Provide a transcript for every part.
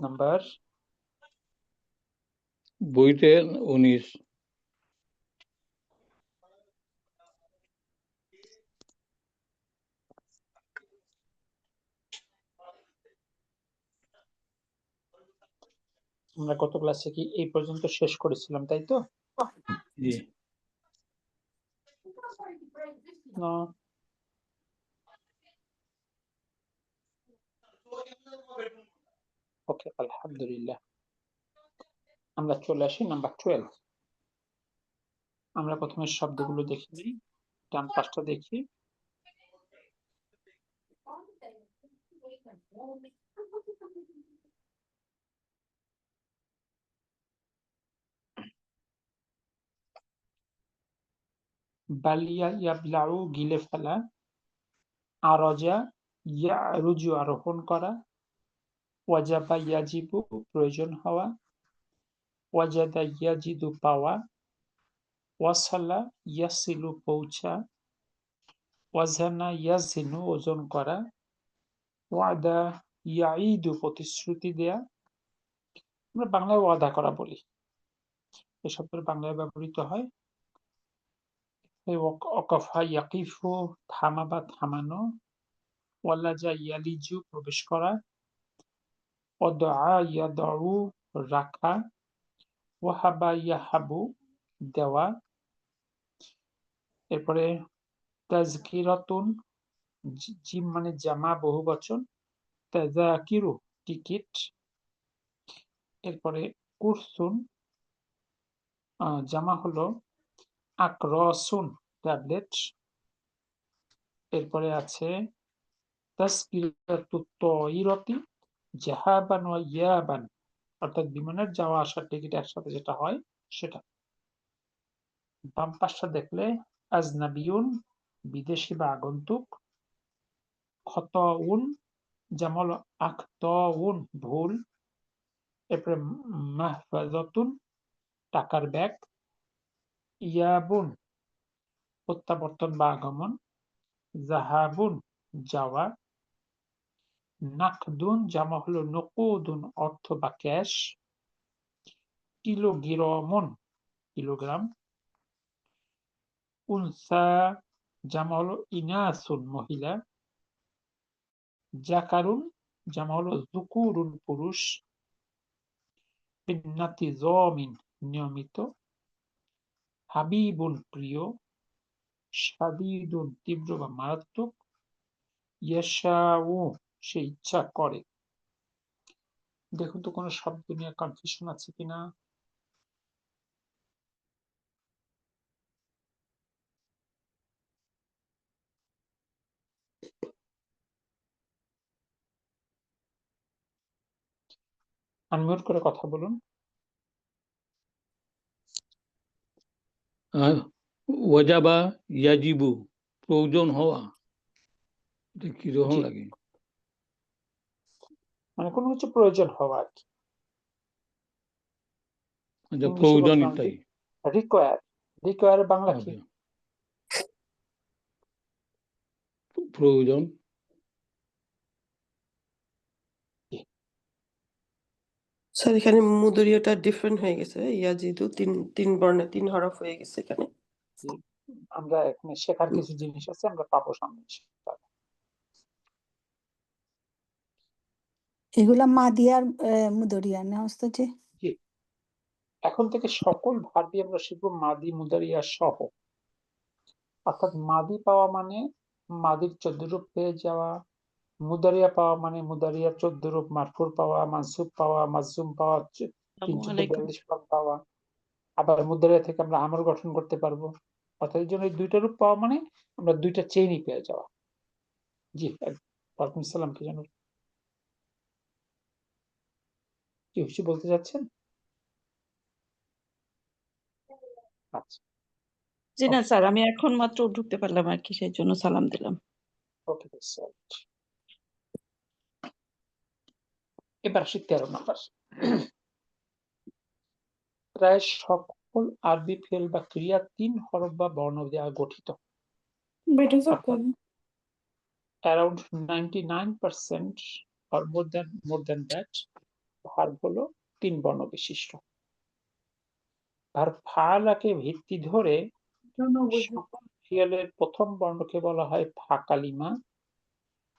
Number বইতে 19। আমরা গত ক্লাসে কি এই পর্যন্ত শেষ করেছিলাম, তাই তো? জি। না, ওকে, আলহামদুলিল্লাহ। আমরা চলে আসি নাম্বার 12। আমরা প্রথমে শব্দগুলো দেখে নিই, ডান পাশটা দেখি। বালিয়া ইয়াবলাউ গিলে ফেলা, আরজা ইয়ারুজু আরোহণ করা, ওয়াজাবা ইয়াজিবু প্রয়োজন হওয়া, ওয়াজাদা ইয়াজিদু পাওয়া, ওয়াসালা ইয়াসিলু পৌঁছা, ওয়াজানা ইয়াজিনু ওজন করা, ওয়াদা ইয়াইদু প্রতিশ্রুতি দেয়া। আমরা বাংলায় ওয়াদা করা বলি, এই শব্দের বাংলায় ব্যবহৃত হয়। ওয়াকাফা ইয়াকিফু থামা বা থামানো, ওয়ালাজা ইয়ালিজু প্রবেশ করা, ওয়াদআ ইয়াদউ রাখা, ওয়াহাবা ইয়াহাবু দেওয়া। এরপরে তাজকিরাতুন, জিম মানে জামা বহুবচন, তাযাকিরু টিকিট। এরপরে কুরসুন জামা হলো আকরসুন ট্যাবলেট। এরপরে আছে তাজকিরাতুত তায়িরাতি যাহাবান ওয়া ইয়াবান, অর্থাৎ বিমানের যাওয়া আসার টিকিট একসাথে যেটা হয় সেটা। বাম পাশটা দেখলে আজনাবিউন বিদেশি বা আগন্তুক, খতউন যেমন হলো আখতউন ভুল। এরপরে মাহফাজাতুন টাকার ব্যাগ, ইয়াবুন প্রত্যাবর্তন বা আগমন, জাহাবুন যাওয়া, নাকদুন জামা হলো নকুদুন অর্থ বা ক্যাশ, কিলোগ্রামুন কিলোগ্রাম, উনসা জামা হলো ইনাসুন মহিলা, জাকারুন জামা হলো যুকুরুন পুরুষ, বিন্নাতিজমিন নিয়মিত, হাবিবুন প্রিয়, শাদীদুন তীব্র বা মারাত্মক, ইয়াশাউ সে ইচ্ছা করে। দেখুন তো কোনো শব্দ নিয়ে কনফিউশন আছে কিনা। আনমিউট করে কথা বলুন। ওয়াজাবা ইয়াজিবু প্রয়োজন হওয়া, এটা কিরকম জি, লাগে? মানে কোনো কিছু প্রয়োজন হওয়া আর কি। আচ্ছা, ইংলিশে প্রয়োজন বলতাম এটাই। রিকোয়ার। রিকোয়ার বাংলা কি? আচ্ছা, প্রয়োজন। স্যার এখানে মুদরিয়াটা ডিফারেন্ট হয়ে গেছে, ইয়াজিদু তিন বর্ণে 3 হরফ হয়ে গেছে এখানে। আমরা এখানে শেখার কিছু জিনিস আছে, আমরা পাবো সামনে। এগুলা মাদিয়ার মুদরিয়া না ওস্তাদ? জি, এখন থেকে সকল ভার্বই আমরা শিখবো মাদি মুদারিয়া সহ। অর্থাৎ মাদি পাওয়া মানে মাদির 14 রূপ পেয়ে যাওয়া, মুদারিয়া পাওয়া মানে মুদারিয়ার 14 রূপ, মারফুর পাওয়া, মানসুব পাওয়া, মাজজুম পাওয়া, 342 ফর্ম পাওয়া। আবার মুদারিয়া থেকে আমরা আমল গঠন করতে পারবো। অর্থাৎ এই জন্য এই 2টা রূপ পাওয়া মানে আমরা 2টা চেইনই পেয়ে যাওয়া। জি, ওয়ালাইকুম সালাম। কি জানো কি কিছু বলতে যাচ্ছেন? আচ্ছা, জি না স্যার, আমি এখন মাত্র ঢুকতে পারলাম আর কি, সেই জন্য সালাম দিলাম। Okay sir. এবার আসি 13 নাম্বার। প্রায় সকল আরবি ফেল বা ক্রিয়া 3 হরফ বা বর্ণ দ্বারা গঠিত। Around 99% or more than that verb হলো 3 বর্ণ বিশিষ্ট। ভার্ব ফাআলাকে ভিত্তি ধরে সকল ফি'লের প্রথম বর্ণকে বলা হয় ফা কালিমা,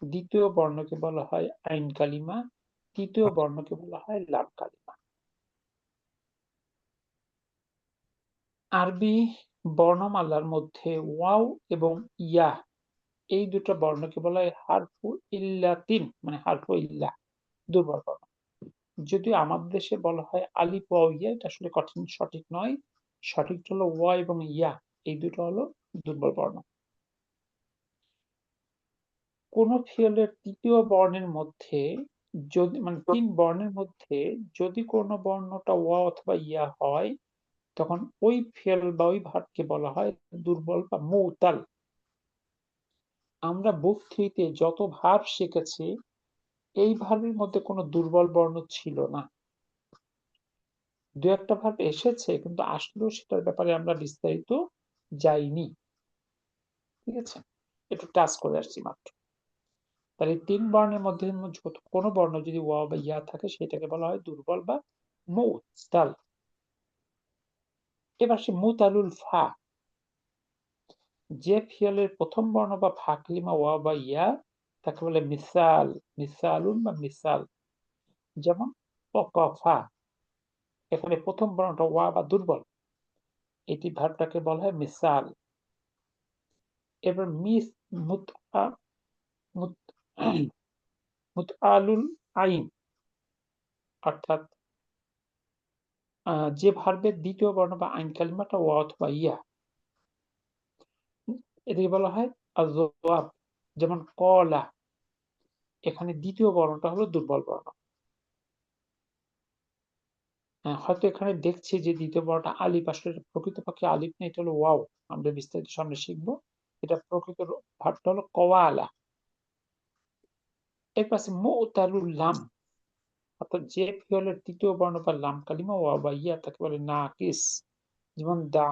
দ্বিতীয় বর্ণকে বলা হয় আইন কালিমা, তৃতীয় বর্ণকে বলা হয় লাম কালিমা। আরবি বর্ণমালার মধ্যে ওয়াও এবং ইয়া এই দুটো বর্ণকে বলা হয় হারফু ইল্লাতিন, মানে হারফু ইল্লাহ, দুর্বল বর্ণ। যদিও আমাদের দেশে বলা হয় আলিফ ওয়াও ইয়া, এটা আসলে সঠিক নয়। সঠিক হলো ওয়া এবং ইয়া, এই দুটো হলো দুর্বল বর্ণ। কোন ফি'লের তৃতীয় বর্ণের মধ্যে যদি মানে 3 বর্ণের মধ্যে যদি কোন বর্ণটা ওয়া অথবা ইয়া হয়, তখন ওই ফি'ল বা ওই ভার্বকে বলা হয় দুর্বল বা মুতাল। আমরা বুক 3 তে যত ভার্ব শিখেছি, এই ভার্বের মধ্যে কোনো দুর্বল বর্ণ ছিল না। দু একটা ভার্ব এসেছে, কিন্তু আসলেও সেটার ব্যাপারে আমরা বিস্তারিত যাইনি। ঠিক আছে, একটু টাচ করে আসছি মাত্র। তাহলে 3 বর্ণের মধ্যে কোনো বর্ণ যদি ওয়া বা ইয়া থাকে, সেটাকে বলা হয় দুর্বল বা মুতাল। এবার সে মুতালুল ফা, যে ফি'লের প্রথম বর্ণ বা ফা কালিমা ওয়া বা ইয়া, তাকে বলে মিসাল, মিসালুন বা মিসাল। যেমন ওয়াকাফা, এখানে প্রথম বর্ণটা ওয়া বা দুর্বল, এটি ভার্বটাকে বলা হয় মিসাল। এবার মিস মুতআ মুতআলুল আইন, অর্থাৎ যে ভার্বের দ্বিতীয় বর্ণ বা আইন কালিমাটা ওয়া অথবা ইয়া, এটাকে বলা হয় আযওয়াব। যেমন কলা, এখানে দ্বিতীয় বর্ণটা হলো দুর্বল বর্ণ। হয়তো এখানে দেখছি যে দ্বিতীয় বর্ণটা আলিফ, আসলে প্রকৃতপক্ষে আলিফ না, এটা হলো ওয়াও। আমরা বিস্তারিত সামনে শিখবো। এটা প্রকৃত ভার্বটা হলো কওয়ালা। এর পাশে মুতালুল লাম, অর্থাৎ যে ফি'লের তৃতীয় বর্ণ বা লাম কালিমা ওয়া বা ইয়া, তাকে বলে নাকিস। যেমন দা,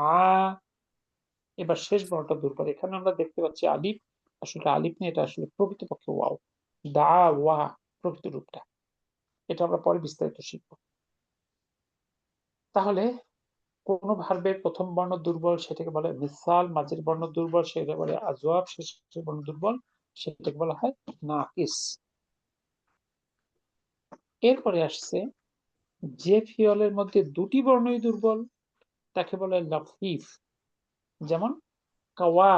এবার শেষ বর্ণটা দুর্বল। এখানে আমরা দেখতে পাচ্ছি আলিফ, আসলে আলিফ নেই, এটা আসলে প্রকৃতপক্ষে ওয়াও। দা ওয়া প্রকৃত রূপটা, এটা আমরা পরে বিস্তারিত শিখব। তাহলে কোন ভার্বের প্রথম বর্ণ দুর্বল, সেটাকে বলে মিসাল, মাঝের বর্ণ দুর্বল সেটাকে বলে আজওয়াব, শেষের বর্ণ দুর্বল সেটাকে বলা হয় নাকিস। এরপরে আসছে যে ফি'লের মধ্যে দুটি বর্ণই দুর্বল, তাকে বলে লফিফ। যেমন কাওয়া,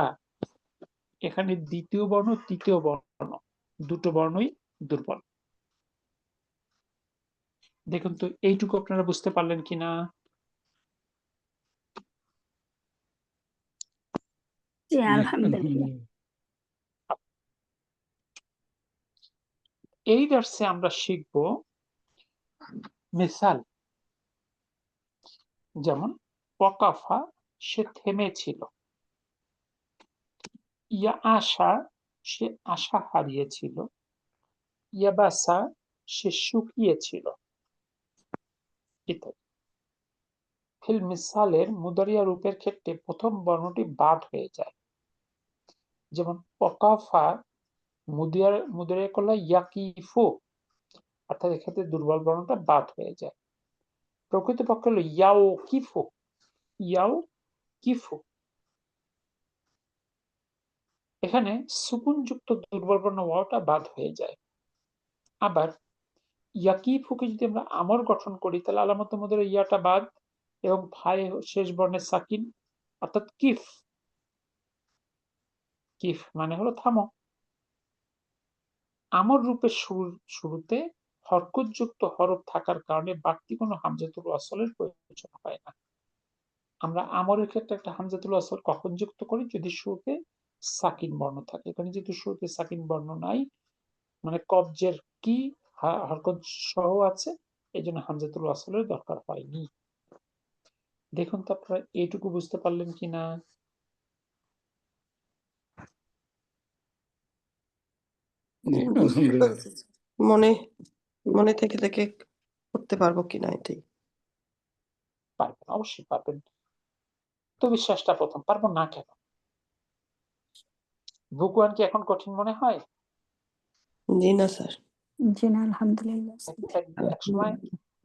এখানে দ্বিতীয় বর্ণ তৃতীয় বর্ণ দুটো বর্ণই দুর্বল। দেখুন তো এইটুকু আপনারা বুঝতে পারলেন কিনা? জি, জি, আলহামদুলিল্লাহ। আলহামদুলিল্লাহ। এই দার্সে আমরা শিখব মিসাল। যেমন ওয়াকাফা, সে থেমেছিল। ইয়া আশা, সে আশা হারিয়েছিল। ইয়াবাসা, সে শুকিয়েছিল, ইত্যাদি। ফিল মিসালের মুদারিয়া রূপের ক্ষেত্রে প্রথম বর্ণটি বাদ হয়ে যায়। যেমন ওয়াকাফা মুদারিয়া করলে ইয়াকিফু, অর্থাৎ এক্ষেত্রে দুর্বল বর্ণটা বাদ হয়ে যায়। প্রকৃতপক্ষে হলো ইয়াও কিফু, ইয়াও কিফু। এখানে সুকুনযুক্ত দুর্বল বর্ণ ওয়াওটা বাদ হয়ে যায়। আবার ইয়াকিফুকে যদি আমরা আমর গঠন করি, তাহলে আলামতের মধ্যে ইয়াটা বাদ এবং ফায়ে শেষ বর্ণের সাকিন, অর্থাৎ কিফ। কিফ মানে হলো থামো। আমর রূপের শুরুতে হরকতযুক্ত হরফ থাকার কারণে বাড়তি কোনো হামজাতুল ওয়াসলের প্রয়োজন হয় না। আমরা আমরের ক্ষেত্রে একটা হামজাতুল ওয়াসল কখন যুক্ত করি? যদি শুরুতে সাকিন বর্ণ থাকে। এখানে যেহেতু শুরুতে সাকিন বর্ণ নাই, মানে কবজের কি হরকত সহ আছে, এই জন্য হামজাতুল ওয়াসলের দরকার হয়নি। দেখুন তো আপনারা এইটুকু বুঝতে পারলেন কিনা? জি, বুঝতে আলহামদুলিল্লাহ। পারছি। মনে মনে থেকে থেকে করতে পারবো কিনা এটাই। পারবেন, অবশ্যই পারবেন। তো বিশ্বাসটা প্রথম, পারবো না কেন? বুক ওয়ান কি এখন কঠিন মনে হয়? জি না স্যার। জি না, আলহামদুলিল্লাহ। এক সময়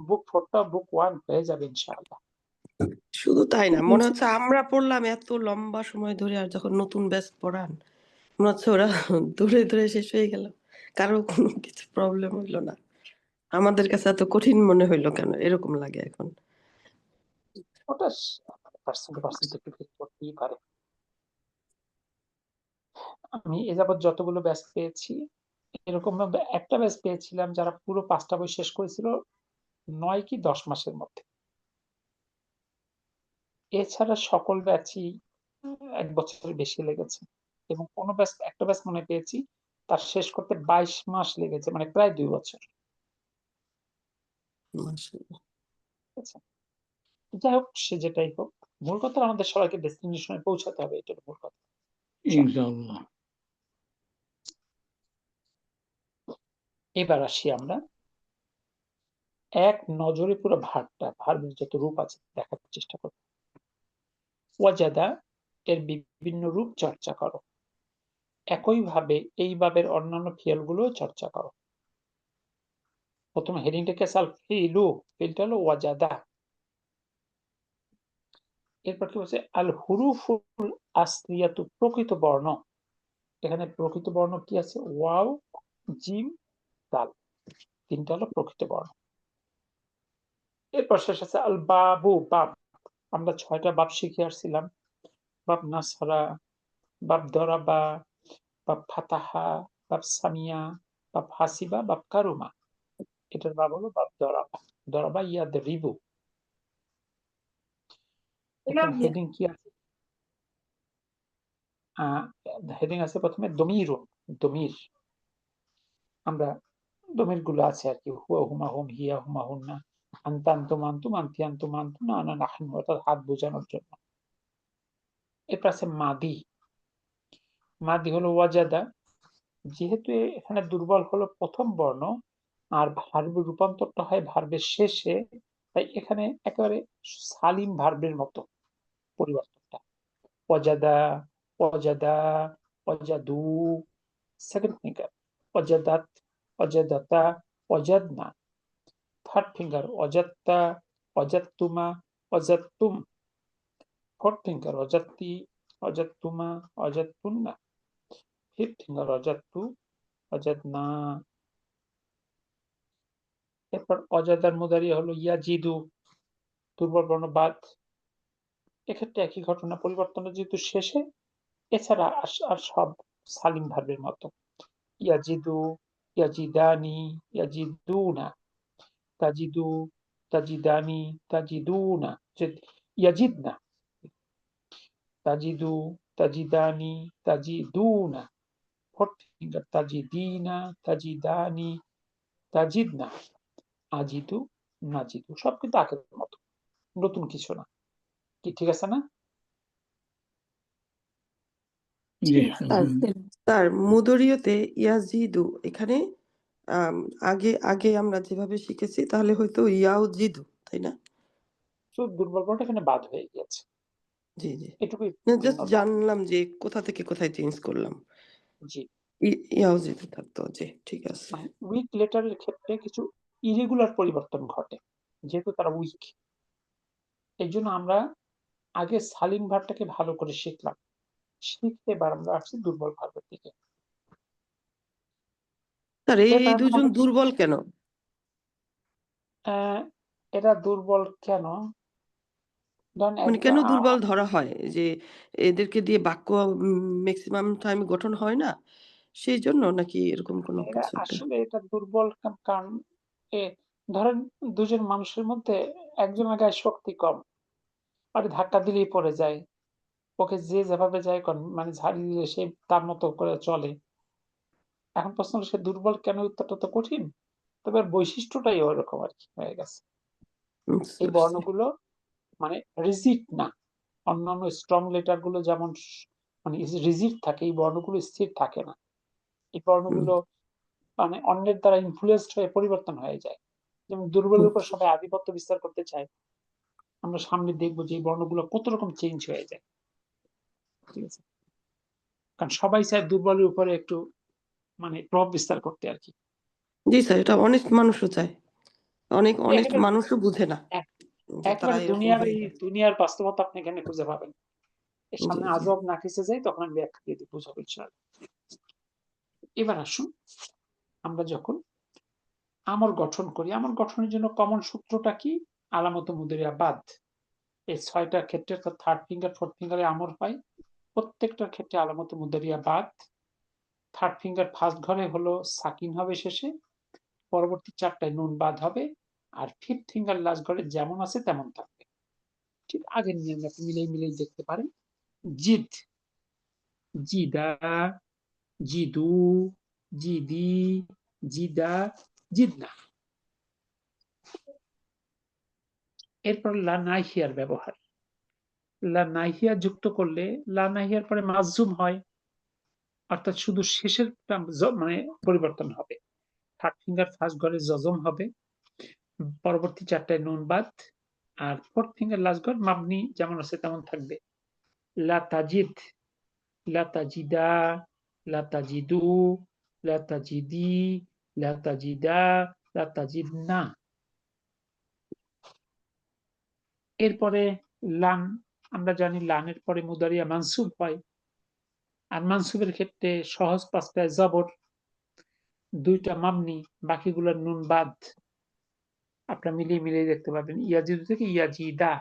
বুক 4টা বুক 1 হয়ে যাবে ইনশাআল্লাহ। শুধু তাই না, মনে জি। হচ্ছে আমরা পড়লাম এত লম্বা সময় ধরে, আর যখন নতুন ব্যাচ পড়ান মনে হচ্ছে ওরা ধরে ধরে শেষ হয়ে গেল, কারো কোনো কিছু প্রবলেম হইলো না। আমাদের কাছে এত কঠিন মনে হইলো কেন, এরকম লাগে এখন। ওটা পার্সেন্ট টু পার্সেন্ট ডিফিকাল্ট করতেই পারে। আমি এ যাবৎ যতগুলো ব্যাচ পেয়েছি, এরকম ভাবে একটা ব্যাচ পেয়েছিলাম যারা পুরো 5টা বই শেষ করেছিল 9 কি 10 মাসের মধ্যে। এছাড়া সকল ব্যাচই 1 বছরের বেশি লেগেছে, এবং কোনো ব্যাচ, একটা ব্যাচ মনে পেয়েছি তার শেষ করতে 22 মাস লেগেছে, মানে প্রায় 2 বছর। মাশাআল্লাহ। ঠিক আছে? যাই হোক, সে যেটাই হোক, মূল কথা আমাদের সবাইকে ডেস্টিনেশনে পৌঁছাতে হবে, এটার মূল কথা। ইনশাআল্লাহ। এবার আসি আমরা এক নজরে পুরো ভার্বের যত রূপ আছে দেখার চেষ্টা করব। ওয়াজাদা এর বিভিন্ন রূপ চর্চা করো। একইভাবে এই ভাবের অন্যান্য ফিয়ালগুলো চর্চা করো। প্রথম হেডিংটাকে আল ফিলু, ফিলটা হলো ওয়াজাদা। এরপর কি বলছে? আল হুরুফুল আসলিয়াতু, প্রকৃত বর্ণ। এখানে প্রকৃত বর্ণ কি আছে? ওয়াও, জিম, দাল, 3টা হলো প্রকৃত বর্ণ। এরপর শেষ আছে আল বাবু, বাব। আমরা 6টা বাব শিখে আসছিলাম। বাব নাসরা, বাব দরাবা, বাব ফাতাহা, বাব সামিয়া, বাব হাসিবা, বাব কারুমা। এটার বাব হলো বাব দরাবা। দরাবা ইয়াদ রিবু। এখানে হেডিং কি আছে? হেডিং আছে প্রথমে দমিরুন, দমির। আমরা দমির গুলো আছে আর কি, হুয়া হুমা হুম, হিয়া হুমা হুন্না, আনতা আনতুম আনতুম, আনতি আনতুম আনতুম, আনা নাহনু, অর্থাৎ হাত বোঝানোর জন্য। এরপর আছে মাদি। মাদি হলো ওয়াজাদা। যেহেতু এখানে দুর্বল হলো প্রথম বর্ণ, আর ভার্বের রূপান্তরটা হয় ভার্বের শেষে, তাই এখানে একেবারে সালিম ভার্বের মতো পরিবর্তনটা। ওয়াজাদা, ওয়াজাদা, ওয়াজাদু, সেকেন্ড ফিঙ্গার। ওয়াজাদাত, ওয়াজাদাতা, ওয়াজাদনা। থার্ড ফিঙ্গার ওয়াজাদতা, ওয়াজাদতুমা, ওয়াজাদতুম। ফোর্থ ফিঙ্গার ওয়াজাদতি, ওয়াজাদতুমা, ওয়াজাদতুন্না। ফিফথ ফিঙ্গার ওয়াজাদতু, ওয়াজাদনা। এরপর অজাদার মুদারি হলো ইয়াজিদু, দুর্বল বর্ণ বাদ। এক্ষেত্রে একই ঘটনা, পরিবর্তন যেহেতু শেষে, এছাড়া আর সব সালিম ভার্বের মতো। ইয়াজিদু, ইয়াজিদানি, ইয়াজিদুনা, তাজিদু, তাজিদানি, তাজিদুনা, ইয়াজিদনা, তাজিদু, তাজিদানি, তাজিদুনা। Fourth finger তাজিদিনা, তাজিদানি, তাজিদনা। আজিদু, নাজিদু, সব কিন্তু আগের মতো, নতুন কিছু না। কি ঠিক আছে না? জি, আর তার মুদরিয়তে ইয়াজিদু, এখানে আগে আগে আমরা যেভাবে শিখেছি তাহলে হয়তো ইয়াউজিদু, তাই না? তো দুর্বল বর্ণটা এখানে বাদ হয়ে গেছে, জি জি, এটুকুই জাস্ট ভিন্নতা। জানলাম যে কোথা থেকে কোথায় চেঞ্জ করলাম। জি, ইয়াউজিদু থাকতো, জি ঠিক আছে। মানে উইক লেটারের ক্ষেত্রে কিছু ইরেগুলার পরিবর্তন ঘটে, যেহেতু তারা উইক। এই জন্য আমরা আগে সালিম ভার্বটাকে ভালো করে শিখলাম, শিখতে এবার আমরা আসছি দুর্বল ভার্বের দিকে। স্যার এই এবার দুজন আমাদের দুর্বল কেন? এরা দুর্বল কেন? ধরেন মানে কেন দুর্বল ধরা হয়? যে এদেরকে দিয়ে বাক্য ম্যাক্সিমাম টাইম গঠন হয় না, সেই জন্য নাকি এরকম কোনো এরা কিছু একটা? আসলে এটা দুর্বল কারণ ধরেন দুজন মানুষের মধ্যে একজনের গায়ে শক্তি কম, আর ধাক্কা দিলেই পড়ে যায়, ওকে যে যেভাবে যায় মানে ঝাড়ি দিলে সে তার মতো করে চলে। এখন প্রশ্ন হলো সে দুর্বল কেন? উত্তরটা তো কঠিন, তবে এর বৈশিষ্ট্যটাই ওরকম আর কি হয়ে গেছে। বুঝতে এই পারছি। বর্ণগুলো মানে রিজিড না, অন্যান্য স্ট্রং লেটার গুলো যেমন মানে রিজিড থাকে, এই বর্ণগুলো স্থির থাকে না। এই বর্ণগুলো মানে অন্যের দ্বারা ইনফ্লুয়েসড হয়ে পরিবর্তন হয়ে যায়। যেমন দুর্বলের উপর সবাই আধিপত্য বিস্তার করতে চায়, আমরা সামনে দেখবো যে এই বর্ণগুলো কত রকম চেঞ্জ হয়ে যায়। ঠিক আছে, কারণ সবাই চায় দুর্বলের উপরে একটু মানে প্রভাব বিস্তার করতে আর কি। জি স্যার, এটা অনেক মানুষও চায়, অনেক একেবারে মানুষও বুঝে না যে তারা একেবারে এরকম হয়ে যায়। দুনিয়ার বাস্তবতা আপনি এখানে খুঁজে পাবেন। এর জি সামনে জি আজব না খেসে যাই, তখন আমি ব্যাখ্যা দিয়ে দিই, বুঝাবো ইনশাআল্লাহ। এবার আসুন, আমরা যখন আমর গঠন করি, আমর গঠনের জন্য কমন সূত্রটা কি? আলামত মুদারিয়া বাদ। এই 6টা ক্ষেত্রে থার্ড ফিঙ্গার, ফোর্থ ফিঙ্গারে আমর হয়, প্রত্যেকটার ক্ষেত্রে আলামত মুদারিয়া বাদ। থার্ড ফিঙ্গার ফার্স্ট ঘরে হলো সাকিন হবে শেষে, পরবর্তী 4টায় নুন বাদ হবে, আর ফিফথ ফিঙ্গার লাস্ট ঘরে যেমন আছে তেমন থাকবে। ঠিক আগের নিয়মে আপনি মিলেই দেখতে পারেন। জিদ, জিদা, জিদু, জিদি, জিদা, জিদনা। এরপর লা নাহিয়ার ব্যবহার। লা নাহিয়া যুক্ত করলে লা নাহিয়ার পরে মাজজুম হয়, অর্থাৎ শুধু শেষের মানে পরিবর্তন হবে। থার্ড ফিঙ্গার ফার্স্ট ঘরে জজম হবে, পরবর্তী 4টায় নুন বাদ, আর ফোর্থ ফিঙ্গার লাস্ট ঘর মাবনি যেমন আছে তেমন থাকবে। লা তাজিদ, লা তাজিদা, লা তাজিদু, লা তাজিদি, লা তাজিদা, লা তাজিদনা। এরপরে লান, আমরা জানি লানের পরে মুদারিয়া মানসুব হয়, আর মানসুবের ক্ষেত্রে সহজ 5টায় জবর, 2টা মাবনি, বাকিগুলোর নুন বাদ। আপনারা মিলিয়ে দেখতে পাবেন। ইয়াজিদু থেকে ইয়াজিদা,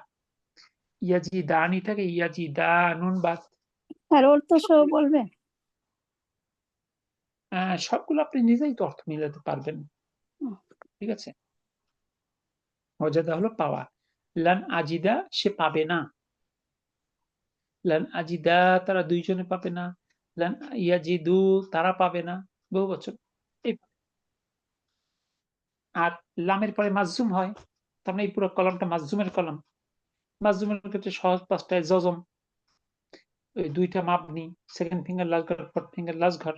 ইয়াজিদানি থেকে ইয়াজিদা, নুন বাদ। আর অর্থ সহ বলবেন? সবগুলো আপনি নিজেই তো অর্থ মিলাতে পারবেন, ঠিক আছে। ওয়াজাদা হলো পাওয়া, লান আজিদা সে পাবে না, লান আজিদা তারা দুইজনে পাবে না, লান ইয়াজিদু তারা পাবে না, বহু বচন। আর লামের পরে মাজজুম হয়, তার মানে এই পুরো কলমটা মাজজুমের কলম। মাজজুমের ক্ষেত্রে সহজ 5টায় জজম, ওই 2টা মাবনি, সেকেন্ড ফিঙ্গার লাস্ট ঘর, ফোর্থ ফিঙ্গার লাস্ট ঘর,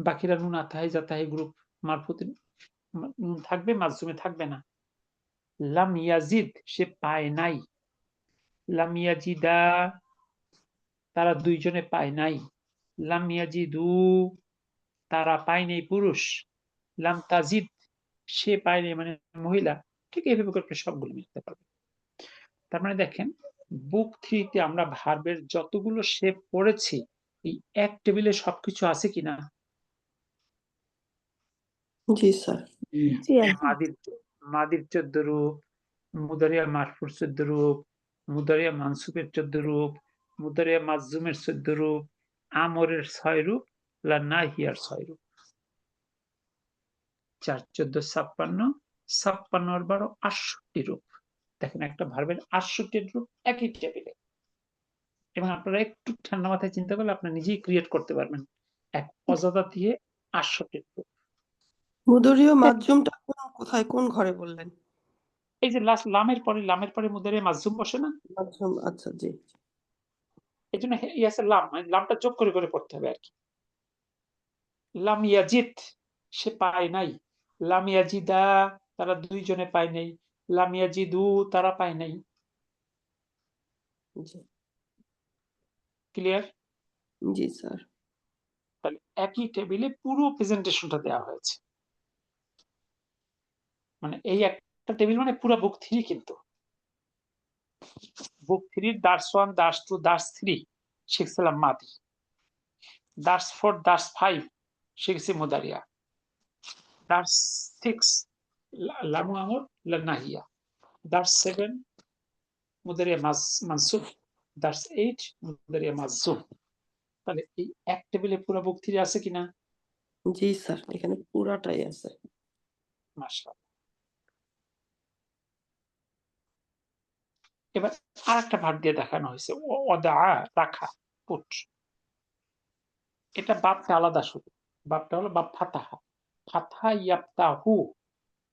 বাকিরা নুন আতাহাই জাতাহাই গ্রুপ, মারফুতে নুন থাকবে, মাজজুমে থাকবে না। লাম ইয়াজিদ সে পায় নাই, লাম ইয়াজিদা তারা দুইজনে পায় নাই, লাম ইয়াজিদু তারা পায় নাই পুরুষ, লাম তাজিদ সে পায় নাই মানে মহিলা। ঠিক এইভাবে করে সবগুলো মিলতে পারবে। তার মানে দেখেন, বুক 3-তে আমরা ভার্বের যতগুলো শেপ পড়েছি, এই এক টেবিলে সবকিছু আছে কিনা? জি স্যার। জি একদম। মাদির 14 রূপ, মুদারিয়া মারফুর 14 রূপ, মুদারিয়া মানসুবের 14 রূপ, মুদারিয়া মাজজুমের 14 রূপ, আমরের 6 রূপ, লা নাহিয়ার 6 রূপ। 4, 14, 56, 56 আর 12, 68 রূপ। দেখেন একটা ভার্বের 68 রূপ একই টেবিলে, এবং আপনারা একটু ঠান্ডা মাথায় চিন্তা করলে আপনারা নিজেই ক্রিয়েট করতে পারবেন এক অজাদা দিয়ে 68 রূপ। মুদরীয় মাধ্যমটা কোথায়, কোন ঘরে বললেন? এই যে লামের পরে মুদারিয়া মাজজুম বসে না, মাধ্যম, আচ্ছা জি। এই জন্য ইয়াসে লাম, মানে লামটা যোগ করে পড়তে হবে আর কি। লাম ইয়াজিদ সে পায় নাই, লাম ইয়াজিদা তারা দুইজনে পায় নাই, লাম ইয়াজিদু তারা পায় নাই। জি ক্লিয়ার? জি স্যার। তাহলে একই টেবিলে পুরো প্রেজেন্টেশনটা দেওয়া হয়েছে, মানে এই একটা টেবিল মানে পুরো বুক 3 কিন্তু। বুক 3 দার্স 1, দার্স 2, দার্স 3 শিখছিলাম মাদি, দার্স 4, দার্স 5 শিখছি মুদারিয়া, দার্স 6 লামু আমর লা নাহিয়া, দার্স 7 মুদারিয়া মানসুব, দার্স 8 মুদারিয়া মাজজুম। তাহলে এই এক টেবিলে পুরো বুক 3 আছে কিনা? জি স্যার, এখানে পুরাটাই আছে। মাশাআল্লাহ। এবার আরেকটা ভাগ দিয়ে দেখানো হয়েছে, ওয়াদা রাখা, পুট। এটা বাপটা আলাদা, শুধু বাপটা হলো বাপ ফাতাহা, ফাতহা ইয়াফতাহু,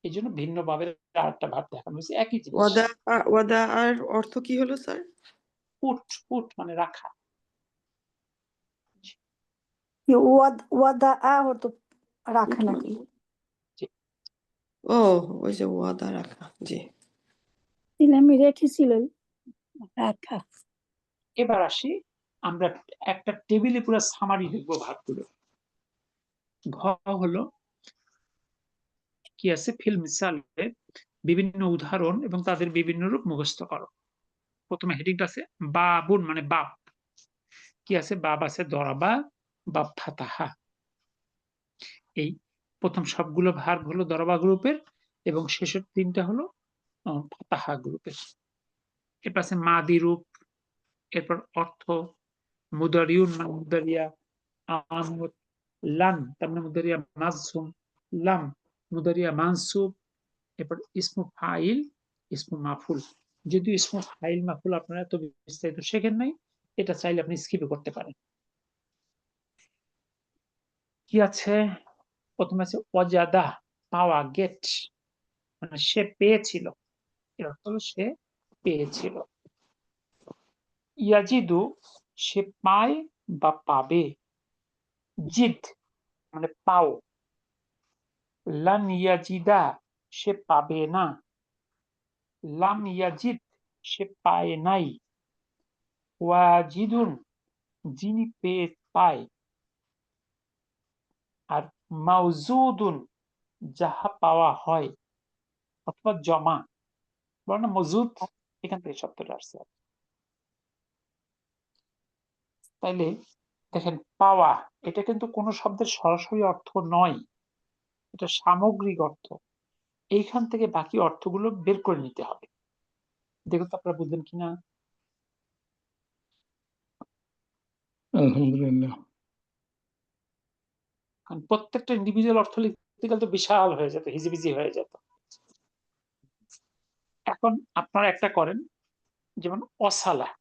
এই জন্য ভিন্ন ভাবে আরেকটা ভাব দেখানো হয়েছে, একই জিনিস। ওয়াদা আর অর্থ কি হলো স্যার? পুট মানে রাখা। ওয়াদা অর্থ রাখা নাকি? ও, ওই যে ওয়াদা রাখা, জি। আমি রেখেছিল রাখা। এবার আসি, আমরা একটা টেবিলে পুরো সামারি লিখবো ভাবগুলো। ঘ হলো কি আছে ফিল মিসালে বিভিন্ন উদাহরণ এবং তাদের বিভিন্ন রূপ মুখস্থ করো। প্রথমে হেডিংটা আছে বাবুন মানে বাপ, কি আছে বাব আছে দরাবা বা ফাতাহা। এই প্রথম সবগুলো ভার্ব হলো দরাবা গ্রুপের এবং শেষের তিনটা হলো ফাতাহা গ্রুপের। এরপর আছে মাদি রূপ, এরপর অর্থ, মুদারিউন মানে মুদারিয়া, আমত, লান তার মানে মুদারিয়া মাজজুম, লাম মুদারিয়া মানসুব, এরপর ইসমু ফাইল, ইসমু মাফুল। যদিও ইসমু ফাইল মাফুল আপনারা এত বিস্তারিত শেখেন নাই, এটা চাইলে আপনি স্কিপ করতে পারেন। কি আছে প্রথমে আছে ওয়াজাদা পাওয়া, গেট মানে সে পেয়েছিল, এর অর্থ হলো সে পেয়েছিল। ইয়াজিদু সে পায় বা পাবে, জিদ মানে পাও, লান ইয়াজিদা সে পাবে না, লাম ইয়াজিদ সে পায় নাই, ওয়াজিদুন যিনি পেয়ে পায়, আর মাউজুদুন যাহা পাওয়া হয় অথবা জমা, বলে না মজুদ, এখান থেকে শব্দটা আসছে। তাইলে দেখেন পাওয়া এটা কিন্তু কোনো শব্দের সরাসরি অর্থ নয়, এটা সামগ্রিক অর্থ। এইখান থেকে বাকি অর্থগুলো বের করে নিতে হবে। দেখুন তো আপনারা বুঝলেন কিনা। আলহামদুলিল্লাহ। কারণ প্রত্যেকটা ইন্ডিভিজুয়াল অর্থ লিখতে গেলে তো বিশাল হয়ে যেত, হিজিবিজি হয়ে যেত। এখন আপনারা একটা করেন, যেমন অসালা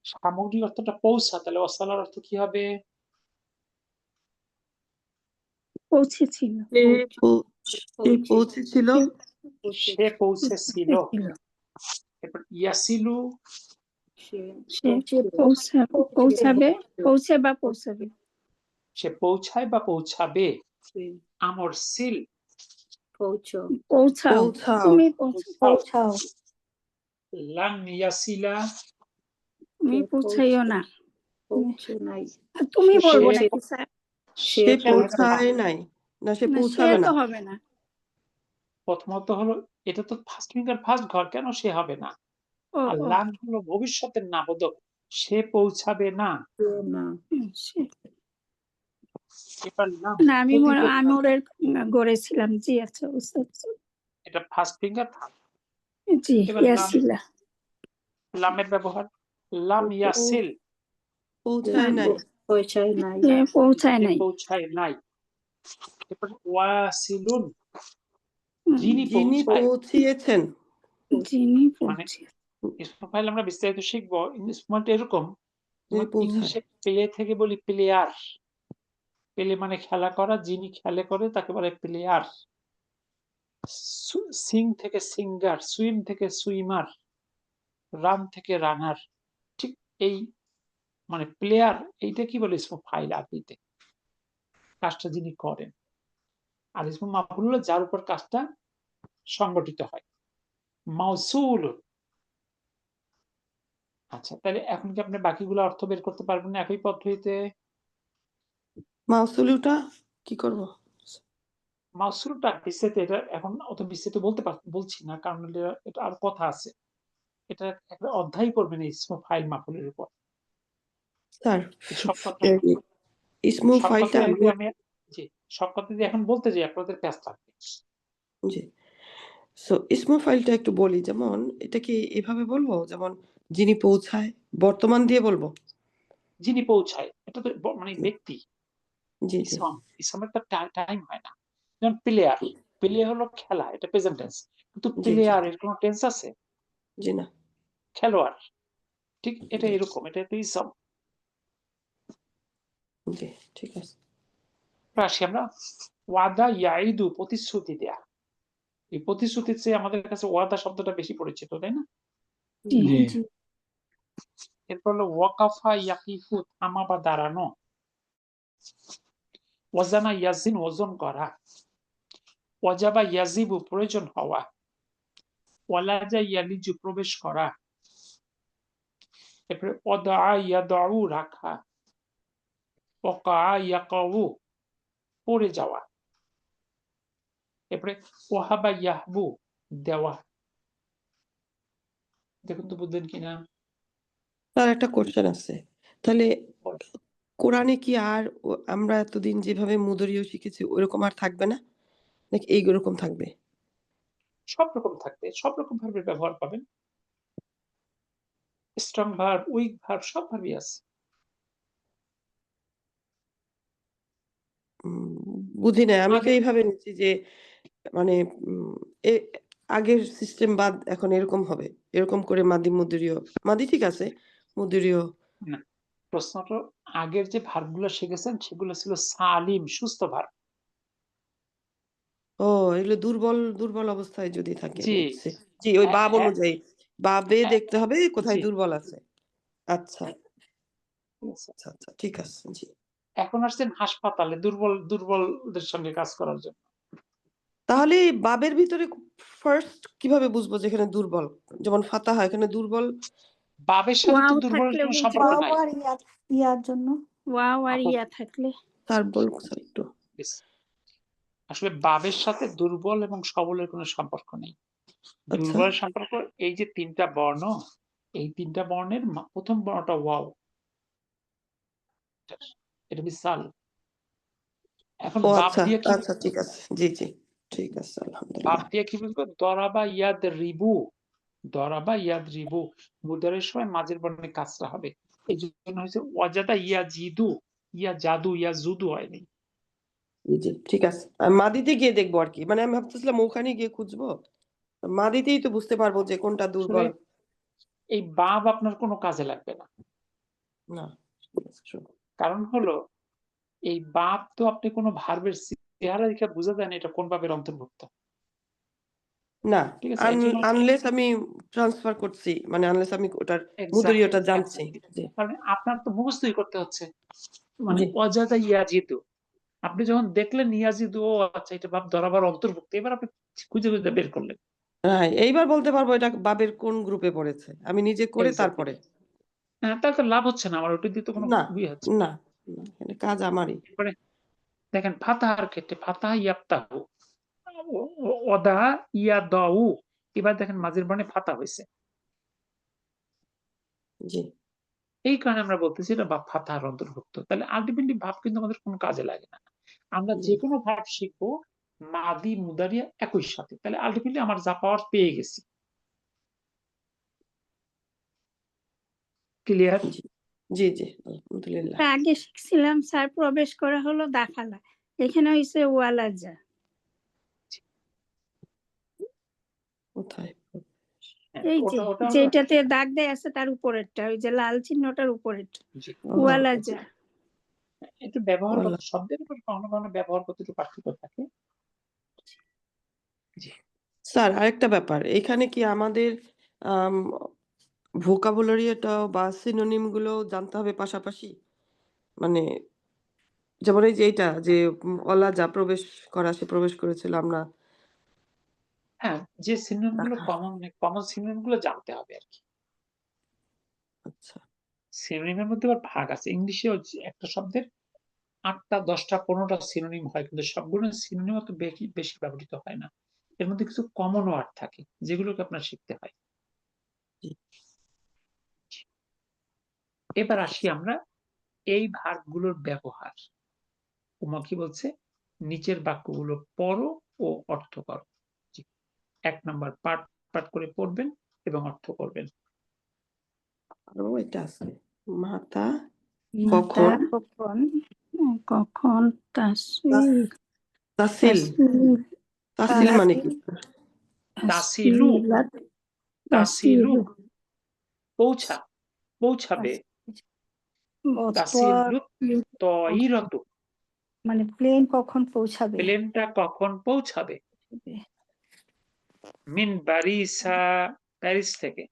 সামগ্রিক অর্থটা পৌঁছা, তাহলে অসালার অর্থ কি হবে? পৌঁছেছিল, সে পৌঁছেছিল, সে পৌঁছেছিল। ছিল। এরপর ইয়াসিলু সে পৌঁছাবে, পৌঁছে বা পৌঁছাবে, সে পৌঁছায় বা পৌঁছাবে। আমর সিল পৌঁছাও, পৌঁছাও, তুমি পৌঁছাও, লান ইয়াসিলা তুমি পৌঁছাইও না, আর তুমি বলবো সে- নাকি স্যার? সে পৌঁছায় নাই, না সে না, সে পৌঁছাবে তো না। হবে না। প্রথমত হলো এটা তো ফার্স্ট ফিঙ্গার ফার্স্ট ঘর, কেন সে হবে না? ও, আর লান হলো ভবিষ্যতের নাবোধক, সে পৌঁছাবে না। সে- এবার লাম না, আমি ওদের গড়েছিলাম। জি, আচ্ছা, বুঝতে পারছি। এটা ফার্স্ট ফিঙ্গার। জি, এবার ইয়াসিলা, লামের ব্যবহার লাম ইয়াসিল পৌঁছায় নাই, সে পৌঁছায় সে নাই, পৌঁছায় নাই। এরপর ওয়াসিলুন যিনি যিনি পৌঁছায়। পৌঁছিয়েছেন। যিনি মানে পৌঁছে, ফাইল আমরা বিস্তারিত শিখবো। ইংলিশটা এরকম, যিনি পৌঁছায়। ইংলিশে প্লে থেকে বলি প্লেয়ার, প্লে মানে খেলা করা, যিনি খেলে করে তাকে বলে প্লেয়ার। সিং থেকে সিঙ্গার, সুইম থেকে সুইমার, রান থেকে রানার। ঠিক এই মানে প্লেয়ার এইটা কি বলে ইসমু ফাইল আরবিতে, কাজটা যিনি করেন। আর ইসমু মাফউল হলো যার উপর কাজটা সংগঠিত হয়, মাউসুল। আচ্ছা, তাহলে এখন কি আপনি বাকিগুলো অর্থ বের করতে পারবেন না একই পদ্ধতিতে? মাউসুলটা কি করব? মাউসুলটা বিস্তারিত, এটা এখন অত বিস্তারিত বলছি না, কারণ এটা আর কথা আছে। এটা একটা অধ্যায় করবেন ইসমু ফাইল মাফউলের উপর। স্যার সব কথা ইসমু সব ফাইলটা কথা যদি আমি জি সব কথা যদি এখন বলতে যাই আপনাদের প্যাচ থাকবে। জি, সো ইসমু ফাইলটা একটু বলি। যেমন এটা কি এভাবে বলবো, যেমন যিনি পৌঁছায়, বর্তমান দিয়ে বলবো। যিনি পৌঁছায় এটা তো মানে ব্যক্তি। জি জি ইসলাম, ইসলামের তো টাইম হয় না। যেমন প্লেয়ার, প্লে হলো খেলা, এটা প্রেজেন্ট টেন্স। কিন্তু জি জি প্লেয়ার এর কোনো টেন্স আছে? জি না, খেলোয়াড়। ঠিক এটা জি এরকম, এটা একটা ইসম। জি, ঠিক আছে। আসি আমরা ওয়াদা ইয়াইদু প্রতিশ্রুতি দেয়া। এই প্রতিশ্রুতির চেয়ে আমাদের কাছে ওয়াদা শব্দটা বেশি পরিচিত, তাই না? জি, জি। এরপর হলো ওয়াকাফা ইয়াকিফু থামা বা দাঁড়ানো, ওয়াজানা ইয়াজিন ওজন করা, ওয়াজাবা ইয়াজিবু প্রয়োজন হওয়া, ওয়ালাজা ইয়ালিজু প্রবেশ করা, এরপরে ওয়াদা ইয়াদাউ রাখা, ওয়াকা ইয়াকাউ পড়ে যাওয়া। এরপরে ওয়াহাবা ইয়াহবু দেওয়া। দেখুন তো বুঝলেন কিনা। তার একটা কোশ্চেন আছে, তাহলে বল। কোরআনে কি আর আমরা এতদিন যেভাবে মুদরিও শিখেছি ওইরকম আর থাকবে না, নাকি এইরকম থাকবে? সব রকম থাকবে, সব রকম ভার্বের ব্যবহার পাবেন। স্ট্রং ভার্ব, উইক ভার্ব, সব ভার্বই আছে। বুঝি না, আমি তো আগে এইভাবে নিচ্ছি যে মানে উম, এ আগের সিস্টেম বাদ এখন এরকম হবে, এরকম করে মাদি মুদরিও, মাদি ঠিক আছে, মুদরিও। না, প্রশ্নটা আগের যে ভার্বগুলো শিখেছেন সেগুলো ছিল সালিম, সুস্থ ভার্ব। ও, এগুলো দুর্বল দুর্বল অবস্থায় যদি থাকে, জি বুঝছি। জি, ওই বাব এ- অনুযায়ী বাবে এ- দেখতে হবে কোথায় জি, দুর্বল আছে। আচ্ছা ঠিক আছে। আচ্ছা আচ্ছা, ঠিক আছে। জি, এখন আসছেন হাসপাতালে দুর্বলদের সঙ্গে কাজ করার জন্য। তাহলে বাবের ভিতরে ফার্স্ট কিভাবে বুঝবো যেখানে দুর্বল? যেমন ফাতাহা, এখানে দুর্বল। বাবের সাথে তো ওয়াও দুর্বলের থাকলে কোনো বুঝবো। সম্পর্ক ওয়াও নাই। আর ইয়ার জন্য। ওয়াও আর আপু, ইয়া থাকলে। তার বল স্যার একটু। please। আসলে বাবের সাথে দুর্বল এবং সবলের কোনো সম্পর্ক নেই। আচ্ছা দুর্বলের সম্পর্ক এই যে তিনটা বর্ণ, এই তিনটা বর্ণের প্রথম বর্ণটা ওয়াও, এটা বিশাল। এখন ও বাপ আচ্ছা দিয়ে কি আচ্ছা, ঠিক আছে। জি জি, ঠিক আছে, বাপ আলহামদুলিল্লাহ। দিয়ে কি বলবো? দরাবা ইয়াদ রিবু, দরাবা ইয়াদ রিবু। মুদারের সময় মাঝের বর্ণে কাজটা হবে, এই জন্য হয়েছে ওয়াজাদা ইয়া জিদু, ইয়া জাদু, ইয়া জুদু হয়নি। জি জি, ঠিক আছে। আমি মাদিতে গিয়ে দেখবো আর কি, মানে আমি ভাবতেছিলাম ওখানে গিয়ে খুঁজবো, মাদিতেই তো বুঝতে পারবো যে কোনটা আসলে দুর্বল। এই বাপ আপনার কোনো কাজে লাগবে না। না, ঠিক আছে, শোনো। কারণ হলো এই বাপ তো আপনি কোনো ভার্বের চেহারা দেখে বোঝা যায় না এটা কোন ভাবের অন্তর্ভুক্ত। না, ঠিক আছে, এই জন্য আনলেস আমি ট্রান্সফার করছি, মানে আনলেস আমি ওটার এক্স্যাক্টলি মুদরিওটা জানছি। জি কারণ আপনার তো মুখস্থই করতে হচ্ছে। মানে জি, অজাদা ইয়াজিদু, আপনি যখন দেখলেন ইয়াজিদু, ও আচ্ছা এটা বাপ ধরাবার অন্তর্ভুক্ত, এবার আপনি খুঁজে খুঁজে বের করলেন। হ্যাঁ, এইবার বলতে পারবো এটা বাবের কোন গ্রুপে পড়েছে, আমি নিজে করে এক্স্যাক্টলি, তারপরে। হ্যাঁ, তাহলে তো লাভ হচ্ছে না আমার, ওটা দিয়ে তো কোনো না ইয়ে হচ্ছে না না, এটা কাজ আমারই। এরপরে দেখেন ফাতাহার ক্ষেত্রে ফাতাহা ইয়াফতাহু, ওদা ইয়া দাউ, এবার দেখেন মাঝের বর্ণে ফাতা হয়েছে। জি এই কারণে আমরা বলতেছি এটা বাপ ফাতাহার অন্তর্ভুক্ত। তাহলে আলটিমেটলি ভাব কিন্তু আমাদের কোনো কাজে লাগে না। আমরা জি যে কোনো ভাব শিখবো মাদি মুদারিয়া একই সাথে, তাহলে আলটিমেটলি আমার যা পাওয়ার পেয়ে গেছি। ক্লিয়ার? জি জি জি, আলহামদুলিল্লাহ। আগে শিখছিলাম স্যার, প্রবেশ করা হলো দাখালা, এখানে হয়েছে ওয়ালাজা। কোথায়? এই যে ওটা ওটা হলো যেটাতে দাগ দেয়া আছে তার উপরেরটা, ওই যে লাল চিহ্নটার উপরেরটা, জি, ওয়ালাজা। একটু ব্যবহারগত ওয়ালা। শব্দের উপর কখনো কখনো ব্যবহারগত একটু পার্থক্য থাকে। জি, স্যার আরেকটা ব্যাপার, এখানে কি আমাদের ভোকাবুলারিটা বা সিনোনিম গুলো জানতে হবে পাশাপাশি? মানে যেমন এই যে এইটা যে অলা যা প্রবেশ করা, সে প্রবেশ করেছিল, আমরা হ্যাঁ, যে সিনোনিম গুলো রাখা। কমন সিনোনিম গুলো জানতে হবে আর কি। আচ্ছা সিনোনিমের মধ্যে আবার ভাগ আছে। ইংলিশেও একটা শব্দের ৮টা ১০টা ১৫টা সিনোনিম হয়, কিন্তু সবগুলো সিনোনিম অত বেশি ব্যবহৃত হয় না। এর মধ্যে কিছু কমন ওয়ার্ড থাকে যেগুলোকে আপনার শিখতে হয়। জি, এবার ঠিক আসি আছে। আমরা এই ভার্বগুলোর ব্যবহার। উমা কি বলছে? নিচের বাক্যগুলো পড়ো ও অর্থ করো। জি, ১ নাম্বার পাঠ পাঠ করে পড়বেন এবং অর্থ করবেন। আরো এটা আছে, মাতা মাতা কখন কখন, কখন তাসবিহ, তাসিল, তাসিল মানে কি? তাসিলু, তাসিলু তাসিলু, পৌঁছা, পৌঁছাবে। তাসিলু তয়িরাতু, মানে প্লেন কখন পৌঁছাবে। প্লেনটা কখন পৌঁছাবে। মিন বারিসা, প্যারিস থেকে।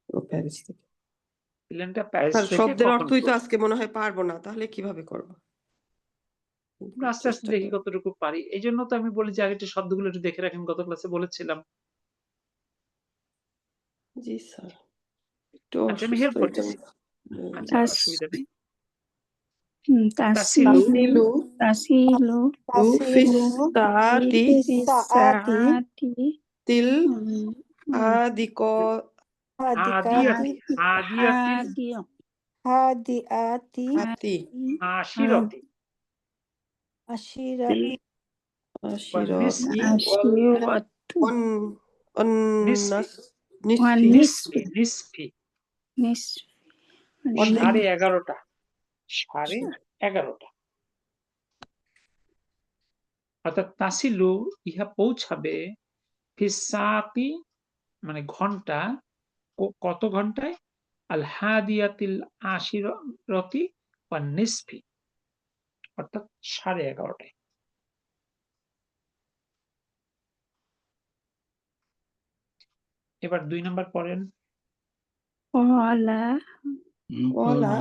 ও প্যারিস থেকে। প্লেনটা প্যারিস স্যার থেকে শব্দের কখন অর্থই তো আজকে মনে হয় পারবো না, তাহলে কিভাবে করবো? আমরা আস্তে আস্তে চেষ্টা দেখি করি। কতটুকু পারি। এই জন্য তো আমি বলি যে আগে একটু শব্দগুলো একটু দেখে রাখেন, গত ক্লাসে বলেছিলাম। জি স্যার, একটু আচ্ছা, আমি অসুস্থ হেল্প এই জন্য। করতেছি। আচ্ছা, তাস অসুবিধা নেই। তাসিলু তাসিলু তাসিলু ফিসাতি সাআতি তিল আদিক আদিয়াতি আদিয়াতিল হাদিয় হাদিয়াতি আতি আশিরতি আশিরাতি আশিরতি আশিরাতু অন অন্নাস ওয়ান নিসফি নিসফি নিসফি সাড়ে 11টা সাড়ে 11টা অর্থাৎ তাসিলু ইহা পৌঁছাবে ফিসাতি মানে ঘন্টা কত ঘন্টায় আল হাদিয়াতিল আশিরতি ওয়া নিসফি অর্থাৎ 11:30টায়। এবার 2 নাম্বার পড়েন। ওয়ালা ওয়ালা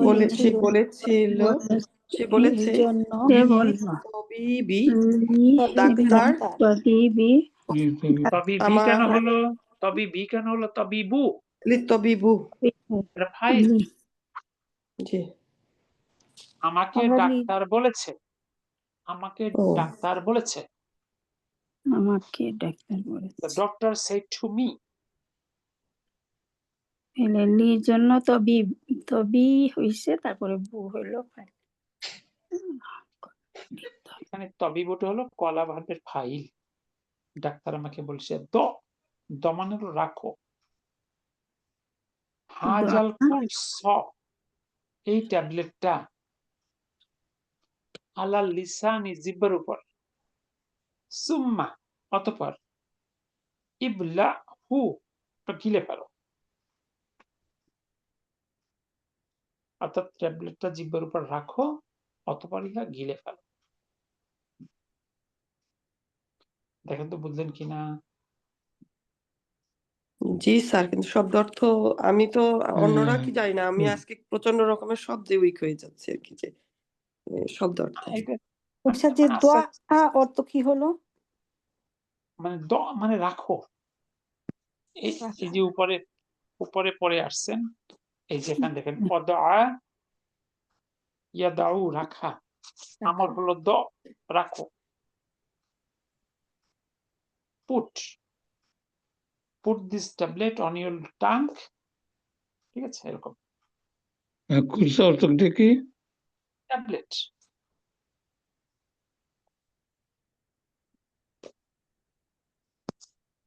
বলেছিল, সে বলেছে জন্য সে বলল তবিবি ডাক্তার তবিবি তবিবি কেন হলো তবিবি কেন হলো তবিবু লিতবিবু এটা ফাইল জি আমাকে আমরা ডাক্তার বলেছে আমাকে ও। ডাক্তার বলেছে আমাকে ডাক্তার বলেছে the doctor said to me লির জন্য তবি হইছে তারপরে বু হইলো ফাইল এখানে তবিবুটা হলো কলা ভার্বের ফাইল ডাক্তার আমাকে বলছে দ মানে হলো রাখো হাজাল কুলস এই ট্যাবলেটটা আলাল লিসানি জিহ্বার উপর সুম্মা অতঃপর ইবলা হু গিলে ফেলো অর্থাৎ ট্যাবলেটটা জিহ্বার উপর রাখো অতঃপর ইহা গিলে ফেলো দেখেন তো বুঝলেন কিনা জি স্যার কিন্তু শব্দ অর্থ আমি তো অন্যরা কি জানি না আমি আজকে প্রচন্ড রকমের শব্দে উইক হয়ে যাচ্ছে আর কি যে শব্দ অর্থ এটা আচ্ছা যে দোয়া অর্থ কি হলো? মানে মানে রাখো এই যে উপরে পড়ে আসছেন এই যে এখানে দেখেন ইয়াদাউ রাখা আমর হলো রাখো put this tablet on your tongue ঠিক আছে এরকম কুলসা অর্থটা কি? ট্যাবলেট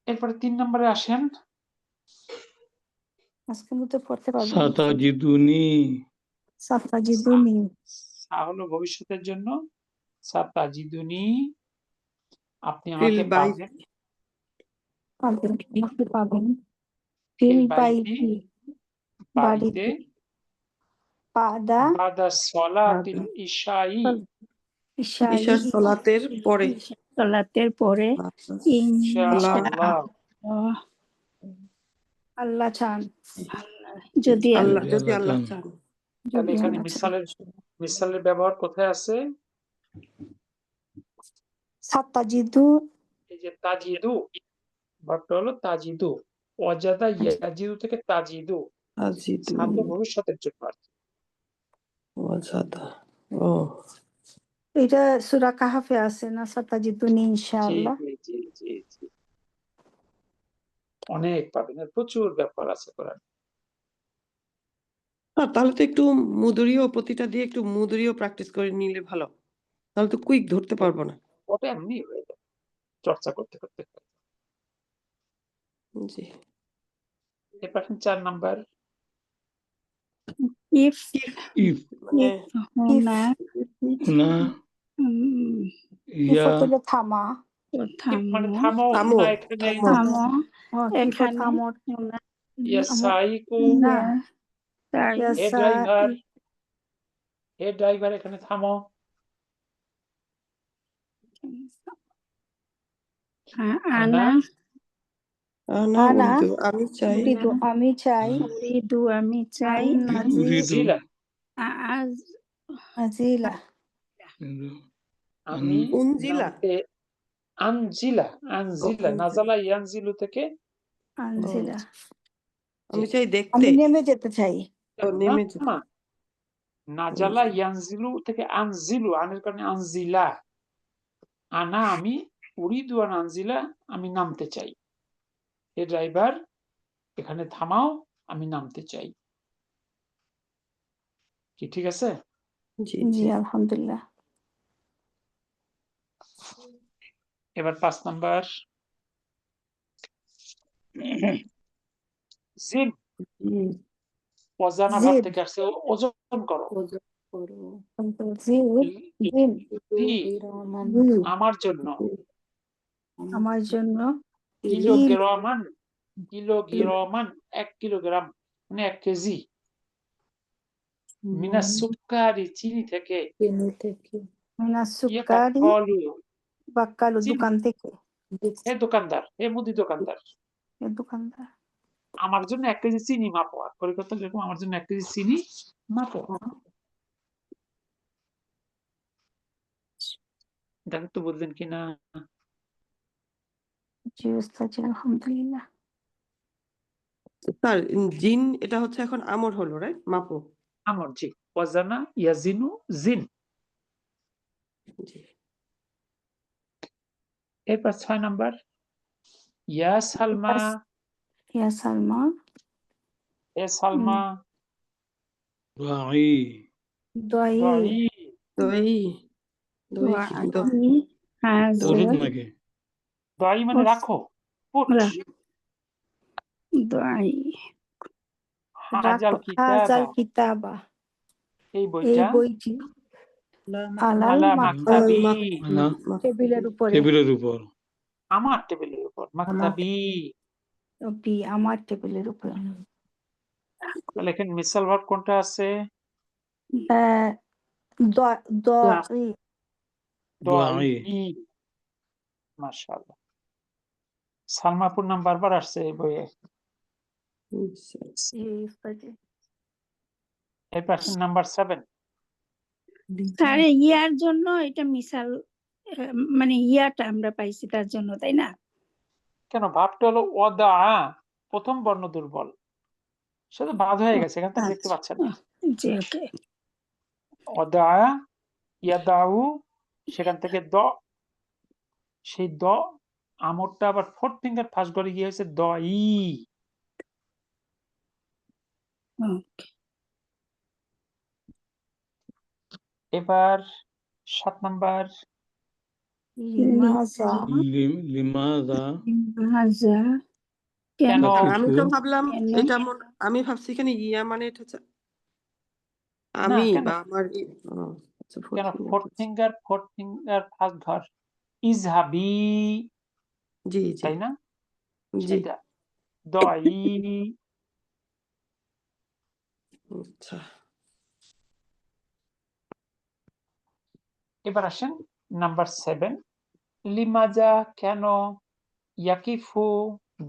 এরপরে 3 নম্বরে আসেন আজকে মতো পড়তে পারবো সাতাজিদুনি সাতাজিদুনি হলো ভবিষ্যতের জন্য সাতাজিদুনি আপনি ফিল আমাকে বাইতি পাবেন ফিল বাইতি বাড়িতে পাদা বাদা সলাতিল ইশাই ঈশার সালাতের পরে সালাতের পরে ইনশাআল্লাহ আল্লাহ চান যদি আল্লাহ আল্লাহ যদি আল্লাহ চান তাহলে এখানে মিসালের ব্যবহার কোথায় আছে সাতাজিদু এই যে তাজিদু ভার্বটা হলো তাজিদু ওয়াজাদা ইয়াজিদু থেকে তাজিদু আজিদু সাথে ভবিষ্যতের জন্য আর কি। ওয়াজাদা ও এটা সূরা কাহাফে আছে না সাতাজিদুনি ইনশাআল্লাহ জি অনেক পাবেন প্রচুর ব্যাপার আছে কোরআন তাহলে তো একটু মুদুরিও প্রতিটা দিয়ে একটু মুদুরিও প্র্যাকটিস করে নিলে ভালো তাহলে তো কুইক ধরতে পারবো না ওটা এমনি হয়ে যাবে চর্চা করতে করতে জি এরপর 4 নাম্বার ইফ ইফ মানে হুনা না ইয়া ইফতলে থামা মানে থামো থামো না এখানে থামো এখানে থামর ইয়াসাইকু না হে ড্রাইভার এখানে থামো আনা আনা আনা উরিদু আমি চাই আমি চাই আমি চাই জিলা আজিলা আমি উনজিলা আনজিলা নাজালা ইয়ানজিলু থেকে আনজিলা আমি চাই দেখতে আমি নেমে যেতে চাই নেমে যেতে নাজালা ইয়ানজিলু থেকে আনজিলু, আনের কারণে আনজিলা, আনা আমি, উরিদু আন আনজিলা আমি নামতে চাই। হে ড্রাইভার এখানে থামাও, আমি নামতে চাই। কি ঠিক আছে? জি জি জি আলহামদুলিল্লাহ। এবার 5 নাম্বার, জিন হুম, অজানা ভাব জিদ থেকে আসছে ওজন করো। জিদ জিদ জি জি আমার জন্য, আমার জন্য কিলোগ্রামান, কিলোগ্রামান 1 কিলোগ্রাম মানে 1 কেজি, মিনা সুক্কারি চিনি থেকে, মিনা ইয়ে সুক্কারি কাকলু বাক্কালু চিনি, দোকান থেকে, হে দোকানদার, হে মুদি দোকানদার এ দোকানদার আমার জন্য 1 কেজি চিনি মাপো। আর পরিকল্পনা যেরকম আমার জন্য 1 কেজি চিনি মাপো। দেখো তো বুঝলেন কিনা? জি উস্তাদ জি আলহামদুলিল্লাহ। স্যার জিন এটা হচ্ছে এখন আমর হলো, রাইট? মাপো। আমর, জি। ওয়াজানা ইয়াজিনু জিন। জি এরপর 6 নাম্বার, ইয়া সালমা, ইয়া সালমা হে সালমা, দাঈ দই দই, দই দই কি ওয়াই হাজার ওষুধ নাকি? দই মানে রাখো, পুট। দোয়াই হাজাল হাজাল কিতাবা, কিতাবা এই এই বইটা বইটি আলাল আলা মাকতাবি মাকতাবি, না, টেবিলের উপরে, টেবিলের উপর। আমার টেবিলের উপর, মাকতাবি। আমার টেবিলের উপরে। তাহলে এখানে মিসাল ভার্ব কোনটা আছে? আহ, দ- দই দই। দাঈ মাশাআল্লাহ। সালমাপুর নাম বারবার আসছে এই বইয়ে। জি উস্তাদ জি। এরপর আসেন নাম্বার 7, স্যার ইয়ার জন্য এটা মিসাল মানে ইয়াটা আমরা পাইছি তার জন্য, তাই না? কেন ভাবটা হলো ওয়াদা, প্রথম বর্ণ দুর্বল, সে তো বাদ হয়ে গেছে, এখান থেকে দেখতে আচ্ছা, পাচ্ছেন না। জি ওকে। ওয়াদা ইয়াদাউ, সেখান থেকে দ, সেই দ আমরটা আবার 4th ফিঙ্গার ফার্স্ট ঘরে গিয়ে হয়েছে দই। এবার 7 নাম্বার, লিমাজা লিমাযা হাজা কেন? কেন? আর আমি তো তাকিফু ভাবলাম কেন? এটা আমি ভাবছি এখানে ইয়া মানে এটা হচ্ছে না আমি কেন, বা আমার আচ্ছা কেন 4th 14 ফিঙ্গার ফার্স্ট ঘর ইজহাবি, জি জি তাই না? জি সেটা দই। আচ্ছা এবার আসেন নাম্বার 7, লিমাজা কেন, ইয়াকিফু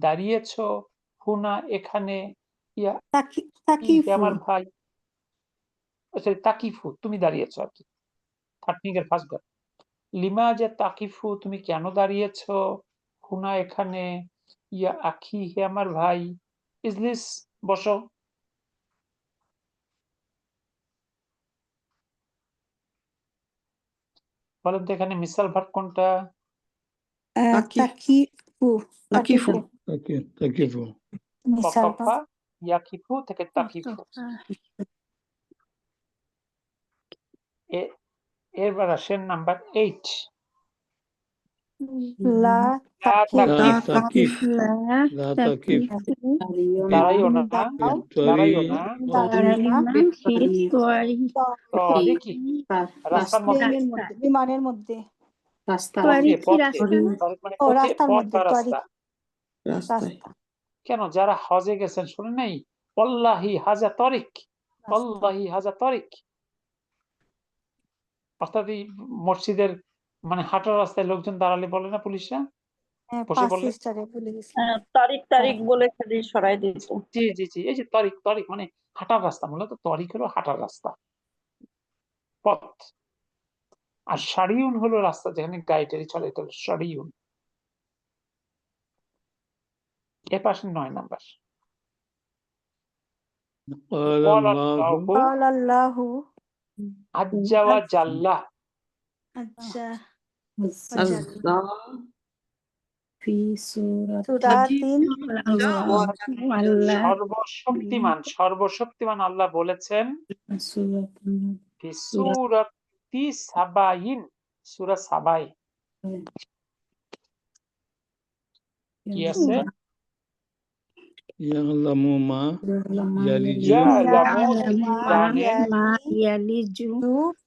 দাঁড়িয়েছ, হুনা এখানে, ইয়া ই তাকিফু আমার ভাই, সরি তাকিফু তুমি দাঁড়িয়েছ আর কি, 3rd ফিঙ্গার ফার্স্ট ঘর। লিমাজা তাকিফু তুমি কেন দাঁড়িয়েছ, হুনা এখানে, ইয়া আখি হে আমার ভাই, ইজলিস বসো। বলেন তো এখানে মিসাল ভার্ব কোনটা? তাকিফু তাকিফু তাকিফু মিসাল ওয়াকাফা ইয়াকিফু থেকে তাকিফু। এরবার আসেন নাম্বার 8, লা লা তাকিফ তাকিফ লা লা তাকিফ তাকিফু দাঁড়াইও না, দাও দাঁড়াইও না, দাঁড়াইও না তোয়ারি তরে কি রাস্তার মধ্যে, প্লেনের মধ্যে বিমানের মধ্যে তোয়ারি পথে কি পথে, রাস্তা? তরিক মানে ও পথে, রাস্তার পথ মধ্যে বা তরিক রাস্তা। রাস্তায় রাস্তা কেন যারা হজে গেছেন শুনে নাই, ওয়াল্লাহি হাজা তরিক, রাস্তা ওয়াল্লাহি হাজা তরিক, অর্থাৎ এই মসজিদের মানে হাঁটার রাস্তায় লোকজন দাঁড়ালে বলে না পুলিশরা, হ্যাঁ বসে 5 বললে, স্টারে বলে গেছি তারিখ তারিখ বলে খালি সরাই দিত। জি জি জি, এই যে তরিক, তরিক মানে হাঁটার রাস্তা, মূলত তরিক হলো হাঁটার রাস্তা, পথ। আর সারিউন হলো রাস্তা যেখানে গাড়ি টাড়ি চলে, এটা হলো সারিউন। এর পাশে 9 নাম্বার, قال الله قال الله আজ্জা ওয়া জাল্লাহ, अच्छा আল্লাহ في سورة सूरा तीन আল্লাহ সর্বশক্তিমান, সর্বশক্তিমান আল্লাহ বলেছেন سورة ফি সূরাতি সাবাইন, সূরা সাবাই কি আছে? ইয়ালামু মা ইয়ালিজু ইয়ালামু, ইয়ালামু জানেন মা ইয়ালিজু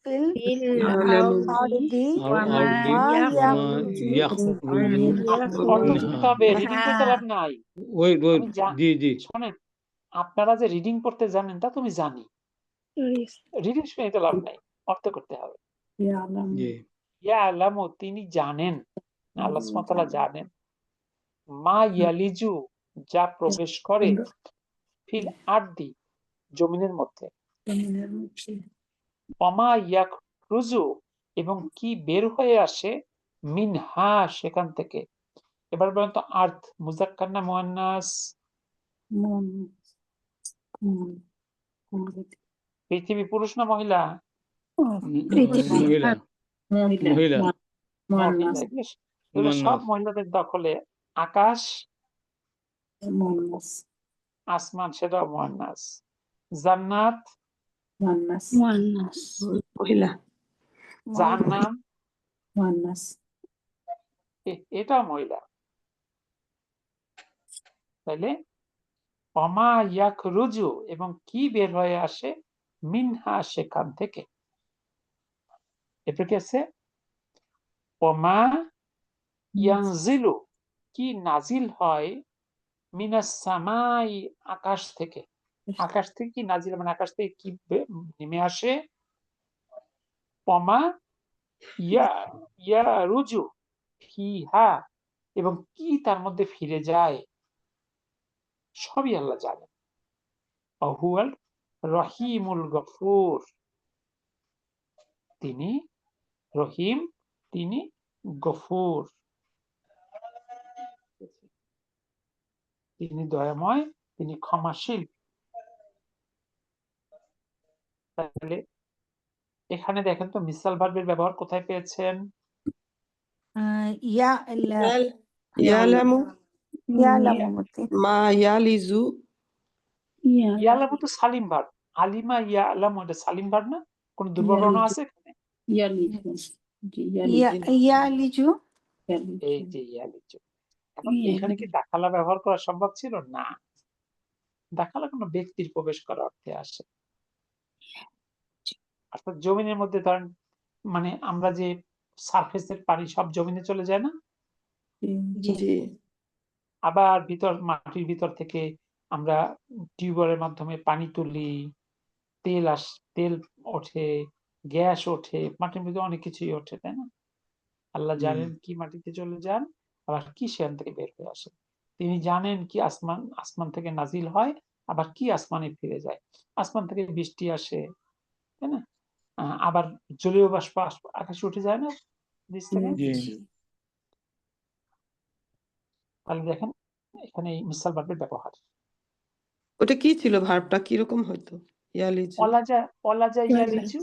फिल ফিল ইয়ালামু आरदी আর ওয়ামা আরদি मा ওমা याखरुजु ইয়াখরুজু অর্থ মিনহা। করতে হবে, রিডিং করতে লাভ নাই। ওয়েট আমি জি জি শোনেন, আপনারা যে রিডিং করতে জানেন তা তুমি জানি, রিডিং শুনে লাভ নাই, অর্থ করতে হবে। يعلم জি ইয়ালামু, তিনি জানেন, আল্লাহ সুবহানাহু ওয়া তাআলা জানেন, মা ইয়ালিজু, যা প্রবেশ করে, ফিল আরদি, জমিনের মধ্যে, من المبشر ওমা ইয়াখরুজু, এবং কি বের হয়ে আসে, মিনহা, সেখান থেকে। এবার বলেন তো, আর্থ মুজাক্কার না মুয়ান্নাস? مم পৃথিবী পুরুষ না মহিলা? মহিলা মহিলা মহিলা। এগুলো সব মুয়ান্নাস মহিলাদের দখলে। আকাশ, مؤنث আসমান, সেটাও মুয়ান্নাস। জান্নাত, مؤنث মুয়ান্নাস মহিলা জাহান্নাম, مؤنث এটাও মহিলা। তাইলে ওমা ইয়াখরুজু, এবং কি বের হয়ে আসে, মিনহা, সেখান থেকে। এরপর কি আছে? ওমা ইয়ানজিলু, কি নাজিল হয়, মিনাস সামাই, আকাশ থেকে। আকাশ থেকে কি নাজিল, মানে আকাশ থেকে কি নেমে আসে। ওমা ইয়ারুজু ফিহা, এবং কি তার মধ্যে ফিরে যায়, সবই আল্লাহ জানেন। হুয়াল রহিমুল গফুর, তিনি রহিম, তিনি গফুর, তিনি দয়াময়, তিনি ক্ষমাশীল। তাহলে এখানে দেখেন তো মিসাল ভার্বের ব্যবহার কোথায় পেয়েছেন? या ইয়ালামু यालामु मते মা ইয়ালিজু ইয়ালামু তো সালিম ভার্ব, আলিমা ইয়ালামু, এটা সালিম ভার্ব না? কোন দুর্বর্ণ আছে এখানে? يلج या यालिजु এই যে ইয়ালিজু। এখন এখানে কি দাখালা ব্যবহার করা সম্ভব ছিল না? দাখালা কোনো ব্যক্তির প্রবেশ করা অর্থে আসে। অর্থাৎ জমিনের মধ্যে ধরেন, মানে আমরা যে সারফেসের পানি সব জমিনে চলে যায় না, জি আবার মাটির ভিতর থেকে আমরা টিউবওয়েলের মাধ্যমে পানি তুলি, তেল ওঠে, গ্যাস ওঠে, মাটির ভিতরে অনেক কিছুই ওঠে, তাই না? আল্লাহ জানেন কি মাটিতে চলে যান, আবার কি সেখান থেকে বের হয়ে আসে। তিনি জানেন কি আসমান থেকে নাজিল হয়, আবার কি আসমানে ফিরে যায়। আসমান থেকে বৃষ্টি আসে, তাই না? আবার জলীয় বাষ্প আকাশে উঠে যায় না নিচ থেকে। জি তাহলে দেখেন এখানে এই মিসাল ভার্বের ব্যবহার। ওটা কি ছিল, ভার্বটা কিরকম হইতো? ইয়ালিজু অলাজা ইয়ালিজু,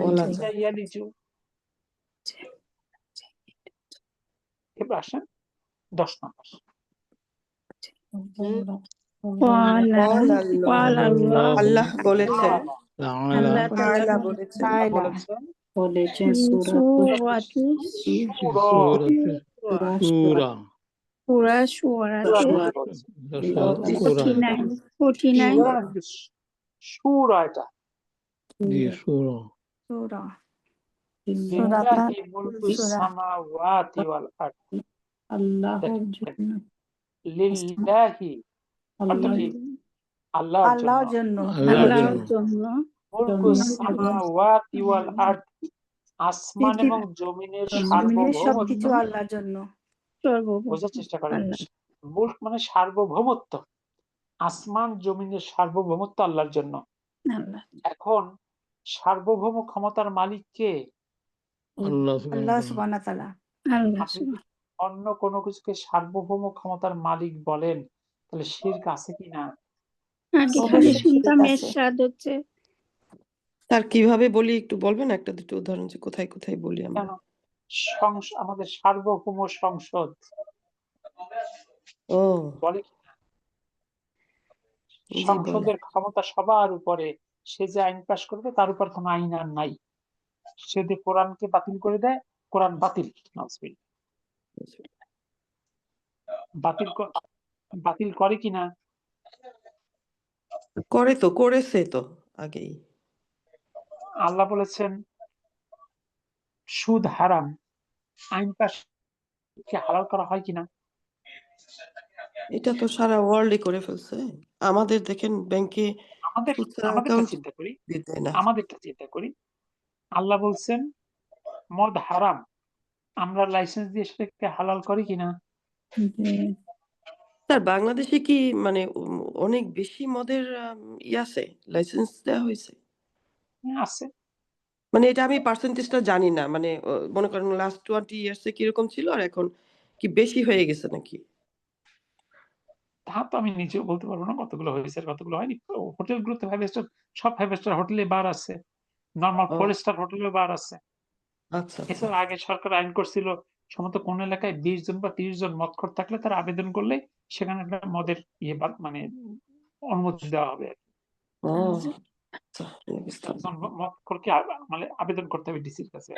বলা যা যায়। ইয়ালিজু। এবার আসেন 10 নম্বর। আল্লাহ বলেছেন, তাআলা আল্লাহ তাআলা বলেছেন, বলেছেন বলেছেন সূরা সূরাতে সূরা পুরা সূরাতে সূরা 49 সূরা, এটা জি সূরা सूरा লিল্লাহি মুলকুস সামাওয়াতি ওয়াল আরদ। আল্লাহর জন্য লিল্লাহি অর্থ কি? আল্লাহর আল্লাহর জন্য। জন্য আল্লাহর জন্য মুলকুস সামাওয়াতি ওয়াল আরদ, আসমান এবং জমিনের সার্বভৌমত্ব। সবকিছু আল্লাহর জন্য সর্বভৌম বোঝার চেষ্টা করেন। আল্লাহ। মুলক মানে সার্বভৌমত্ব, আসমান জমিনের সার্বভৌমত্ব আল্লাহর জন্য। আল্লাহ এখন সার্বভৌম ক্ষমতার মালিক কে? আল্লাহ আল্লাহ সুবহানাহু সুবহানাহু ওয়া তাআলা। আল্লাহ আপনি যদি অন্য কোনো কিছুকে সার্বভৌম ক্ষমতার মালিক বলেন, তাহলে শিরক আছে কিনা? আগে অবশ্যই শুনতাম ঠিক আছে। এরশাদ হচ্ছে স্যার কিভাবে বলি একটু বলবেন একটা দুটো উদাহরণ যে কোথায় কোথায় বলি আমরা? কেন আমাদের সার্বভৌম সংসদ ও বলে কি জি বলে। সংসদের ক্ষমতা সবার উপরে, সে যে আইন পাশ করবে তার উপর কোনো আইন আর নাই। সে যদি কোরআনকে বাতিল করে দেয়, কোরআন বাতিল। নাউজুবিল্লাহ। বাতিল করে কিনা? করে তো, করেছে তো আগেই। আল্লাহ বলেছেন সুদ হারাম, আইন পাশ কে হালাল করা হয় কিনা? এটা তো সারা ওয়ার্ল্ডে করে ফেলছে। আমাদের দেখেন ব্যাংকে খুচরা আমাদেরটা অ্যাকাউন্ট চিন্তা করি, দিতে না। আমাদেরটা চিন্তা করি। আল্লাহ বলছেন মদ হারাম, আমরা লাইসেন্স দিয়ে সেটাকে হালাল করি কিনা? স্যার বাংলাদেশে কি মানে অনেক বেশি মদের আছে, লাইসেন্স দেওয়া হয়েছে? আছে। মানে এটা আমি পার্সেন্টেজটা জানি না, মানে মনে করেন লাস্ট 20 ইয়ার্সে কিরকম ছিল আর এখন কি বেশি হয়ে গেছে নাকি? তা তো আমি নিজেও বলতে পারবো না কতগুলো হয়েছে আর কতগুলো হয়নি। হোটেলগুলোতে সব 5 স্টার হোটেলে বার আছে, নরমাল ও 4 স্টার হোটেলেও বার আছে। আচ্ছা আচ্ছা। এছাড়া আগে সরকার আইন করছিল সম্ভবত কোন এলাকায় 20 জন বা 30 জন মদখোর থাকলে তারা আবেদন করলে সেখানে একটা মদের মানে অনুমতি দেওয়া হবে। ও আচ্ছা, বুঝলাম। একজন মদখোরকে মানে আবেদন করতে হবে ডিসির কাছে।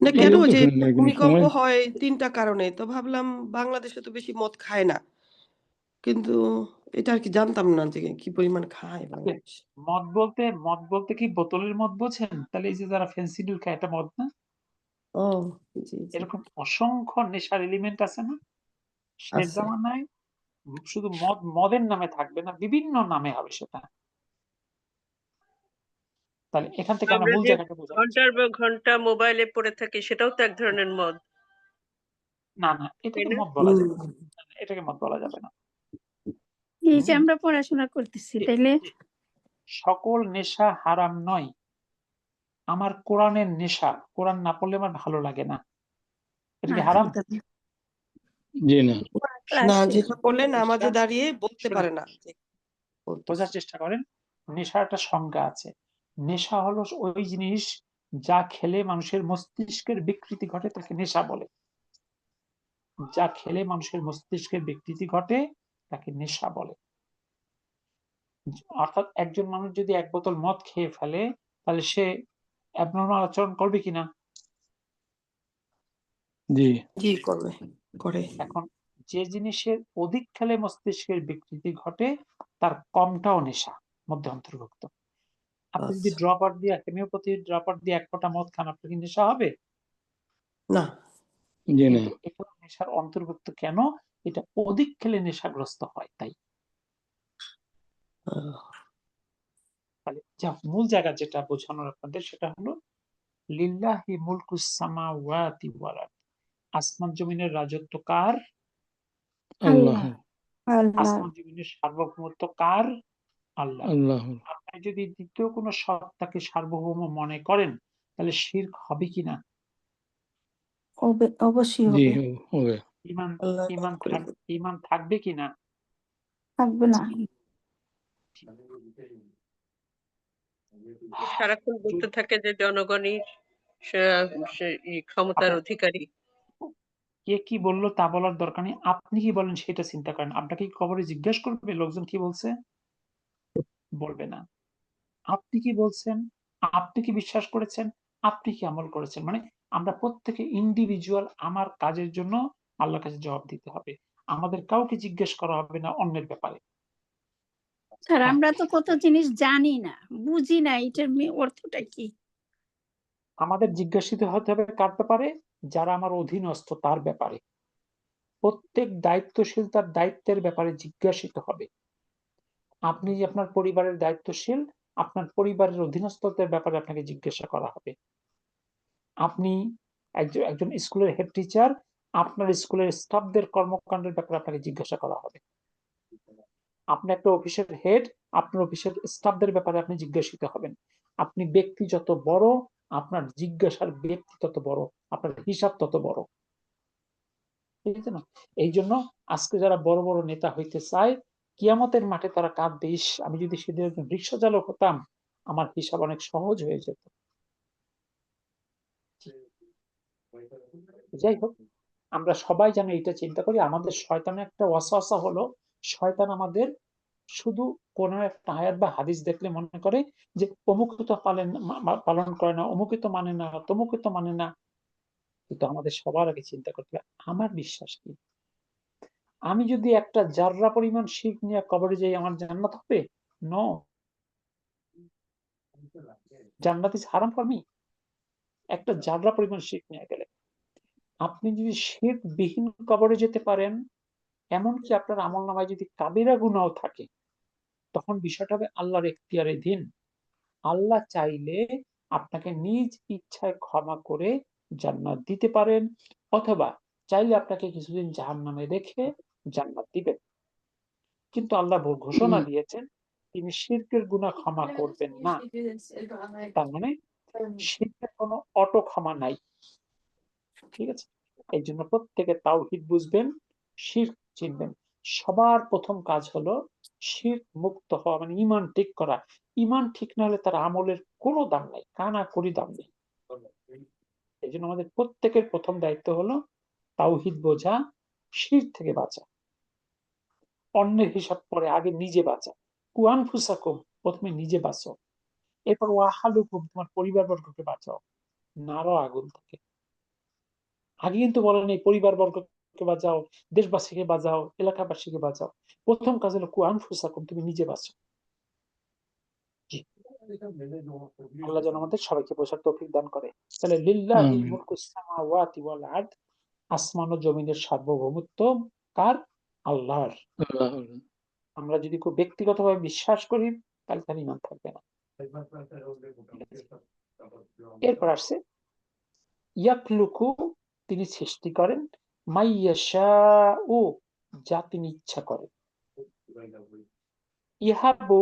না এটা কেন বলতে যে শুনি না কোনো ভূমিকম্প সময়। হয় 3টা কারণে, তো ভাবলাম বাংলাদেশে তো বেশি মদ খায় না, কিন্তু এটা আর কি জানতাম না যে কি পরিমাণ খায় বাংলাদেশ। মদ বলতে কি বোতলের মদ বোঝেন? তাহলে এই যে যারা ফেন্সিডিল খায় এটা মদ না? ও জি জি এরকম অসংখ্য নেশার এলিমেন্ট আছে না? শেষ আছে। জামানায় শুধু মদের নামে থাকবে না, বিভিন্ন নামে হবে সেটা। তাহলে এখান থেকে আমরা আমরা মূল যে জায়গাটা বোঝা যাচ্ছে। ঘন্টার পর ঘন্টা মোবাইলে পড়ে থাকি সেটাও তো এক ধরনের মদ, না তাই এটাকে না? মদ বলা যাবে না। এটাকে মদ বলা যাবে না। এই যে হুম, আমরা পড়াশোনা করতেছি এ- তাইলে সকল নেশা হারাম নয়। আমার কোরআনের নেশা, কোরআন না পড়লে আমার ভালো লাগে না, এটা কি হারাম? জি না। না ক্লাসে যেটা করলে নামাজে নেশা, দাঁড়িয়ে বলতে শুনুন, পারে না যে বলতেছে। বোঝার চেষ্টা করেন। নেশার একটা সংজ্ঞা আছে। নেশা হলো ওই জিনিস যা খেলে মানুষের মস্তিষ্কের বিকৃতি ঘটে তাকে নেশা বলে। যা খেলে মানুষের মস্তিষ্কের বিকৃতি ঘটে তাকে নেশা বলে। অর্থাৎ একজন মানুষ যদি 1 বোতল মদ খেয়ে ফেলে তাহলে সে অ্যাবনর্মাল আচরণ করবে কিনা? জি জি করবে, করে। এখন যে জিনিসের অধিক খেলে মস্তিষ্কের বিকৃতি ঘটে তার কমটাও নেশা মধ্যে অন্তর্ভুক্ত। আপনি যদি আচ্ছা ড্রপার দিয়ে হোমিওপ্যাথি ড্রপার দিয়ে 1 ফোঁটা মদ খান, আপনার কি নেশা হবে? না। জি না। কিন্তু এটা নেশার অন্তর্ভুক্ত কেন? এটা অধিক খেলে নেশাগ্রস্ত হয় তাই। আহ, তাহলে যা মূল জায়গা যেটা বোঝানোর আপনাদের সেটা হলো লিল্লাহি মুলকুস সামাওয়াতি ওয়াল আরদ। আসমান জমিনের রাজত্ব কার? আল্লাহ আল্লাহ আসমান জমিনের সার্বভৌমত্ব কার? আল্লাহ। আল্লাহ। আপনি যদি দ্বিতীয় কোনো সত্তাকে সার্বভৌম মনে করেন তাহলে শিরক হবে কিনা? অবশ্যই জি হবে, হবে। ইমান আল্লাহ মাফ ইমান করে থাক দেন। ইমান থাকবে কিনা? থাকবে না। সারাক্ষণ বলতে যদি থাকে যে জনগণই ক্ষমতার আপনার অধিকারী। কে কি বললো তা বলার দরকার নেই, আপনি কি বলেন সেটা চিন্তা করেন। আপনাকে কি কবরে জিজ্ঞেস করবে লোকজন কি বলছে? বলবে না। আপনি কি বলছেন, আপনি কি বিশ্বাস করেছেন, আপনি কি আমল করেছেন, মানে আমরা প্রত্যেকে ইন্ডিভিজুয়াল আমার কাজের জন্য আল্লাহর কাছে জবাব দিতে হবে। আমাদের কাউকে জিজ্ঞেস করা হবে না অন্যের ব্যাপারে। স্যার হ্যাঁ, আমরা তো কত জিনিস জানি না, বুঝি না এটার অর্থটা কি। আমাদের জিজ্ঞাসিত হতে হবে কার ব্যাপারে? যারা আমার অধীনস্থ তার ব্যাপারে। প্রত্যেক দায়িত্বশীল তার দায়িত্বের ব্যাপারে জিজ্ঞাসিত হবে। আপনি যে আপনার পরিবারের দায়িত্বশীল, আপনার পরিবারের অধীনস্থদের ব্যাপারে আপনাকে জিজ্ঞাসা করা হবে। আপনি একজন স্কুলের হেড টিচার, আপনার স্কুলের স্টাফদের কর্মকাণ্ডের ব্যাপারে আপনাকে জিজ্ঞাসা করা হবে। আপনি একটা অফিসের হেড, আপনার অফিসের স্টাফদের ব্যাপারে আপনি জিজ্ঞাসিত হবেন। আপনি ব্যক্তি যত বড়, আপনার জিজ্ঞাসার ব্যক্তি তত বড়, আপনার হিসাব তত বড়। ঠিক আছে না? এই জন্য আজকে যারা বড় বড় নেতা হইতে চায়, কিয়ামতের মাঠে তারা কাঁদবে, ইস আমি যদি সেদিন একজন রিক্সা চালক হতাম, আমার হিসাব অনেক সহজ হয়ে যেত। যাই হোক, আমরা সবাই যেন এটা চিন্তা করি, আমাদের শয়তানের একটা ওয়াসওয়াসা হলো, শয়তান আমাদের শুধু কোন একটা আয়াত বা হাদিস দেখলে মনে করে যে অমুক তো পালন করে না, অমুক তো মানে না, তমুক তো মানে না। কিন্তু আমাদের সবার আগে চিন্তা করতে হবে আমার বিশ্বাস কি। আমি যদি একটা জাররা পরিমাণ শিরক নিয়ে কবরে যাই, আমার জান্নাত হবে? নো, জান্নাত ইজ হারাম ফর মি। একটা জাররা পরিমাণ শিরক নিয়ে গেলে, আপনি যদি শিরক বিহীন কবরে যেতে পারেন, এমনকি আপনার আমলনামায় যদি কাবিরা গুনাহ থাকে, তখন বিষয়টা হবে আল্লাহর এখতিয়ারাধীন। আল্লাহ চাইলে আপনাকে নিজ ইচ্ছায় ক্ষমা করে জান্নাত দিতে পারেন, অথবা চাইলে আপনাকে কিছুদিন জাহান্নামে রেখে জান্নাত দিবেন। কিন্তু আল্লাহ ঘোষণা দিয়েছেন তিনি শিরকের গুনাহ ক্ষমা করবেন না। তার মানে শিরকের কোনো অটো ক্ষমা নাই। ঠিক আছে, এই জন্য প্রত্যেকে তাওহীদ বুঝবেন, শিরক চিনবেন। সবার প্রথম কাজ হলো শিরক মুক্ত হওয়া, মানে ঈমান ঠিক করা। ঈমান ঠিক না হলে তার আমলের কোনো দাম নাই, কানা করি দাম নেই। এই জন্য আমাদের প্রত্যেকের প্রথম দায়িত্ব হলো তাওহীদ বোঝা, শিরক থেকে বাঁচা। অন্যের হিসাব পরে, আগে নিজে বাঁচা। কুআনফুসাকুম, প্রথমে নিজে বাঁচো, এরপর ওয়াহালুকুম, তোমার পরিবারবর্গকে বাঁচাও নারো আগুন থেকে। আগে কিন্তু বলেন এই পরিবারবর্গকে বাঁচাও, দেশবাসীকে বাঁচাও, এলাকাবাসীকে বাঁচাও। প্রথম কাজ হলো কুআনফুসাকুম, তুমি নিজে বাঁচো। জি, আল্লাহ যেন আমাদের সবাইকে বোঝার তৌফিক দান করে। তাহলে লিল্লাহিল আমিন। মুলকুস সামাওয়াতি ওয়াল আরদ, আসমান ও জমিনের সার্বভৌমত্ব কার? আল্লাহর। আল্লাহ। আমরা যদি খুব ব্যক্তিগতভাবে বিশ্বাস করি, তাহলে তার ঈমান থাকবে না। এরপর আসছে ইয়াখলুকু, তিনি সৃষ্টি করেন, মাইয়াশাউ, যা তিনি ইচ্ছা করেন। ইহাবু,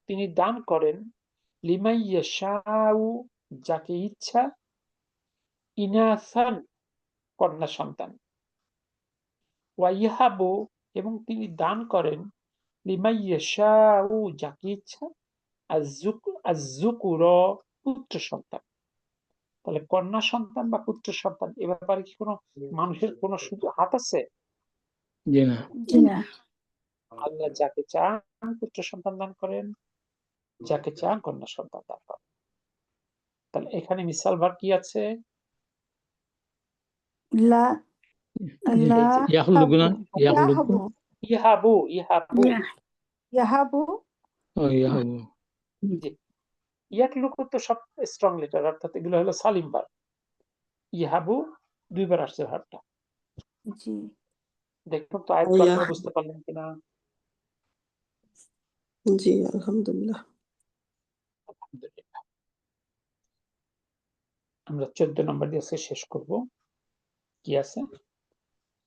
তিনি দান করেন, লিমাইয়াশাউ, যাকে ইচ্ছা, ইনাসান, কন্যা সন্তান। ওয়া ইহাবু, এবং তিনি দান করেন, লিমাইয়াশাউ, যাকে ইচ্ছা, আযযুকুর, পুত্র সন্তান। তাহলে কন্যা সন্তান বা পুত্র সন্তান এ ব্যাপারে কি কোনো মানুষের কোনো হাত আছে? জি না। জি না। আল্লাহ যাকে চান পুত্র সন্তান দান করেন, যাকে চান কন্যা সন্তান দান করেন। তাহলে এখানে মিসাল ভার কি আছে? লা লা ইয়াখলুকু না, ইয়াখলুকু। ইয়াহাবু ইহাবু, ইহাবু। ইয়াহাবু ও ইয়াহাবু। জি, ইয়াকলুকু তো সব স্ট্রং লেটার, অর্থাৎ এগুলো হলো সালিম ভার। ইহাবু দুইবার আসছে ভারটা। জি দেখুন তো আয়াতটা আপনারা বুঝতে পারলেন কিনা? জি আলহামদুলিল্লাহ। আলহামদুলিল্লাহ। আমরা 14 নম্বর দিয়ে আজকে শেষ করব। কি আছে?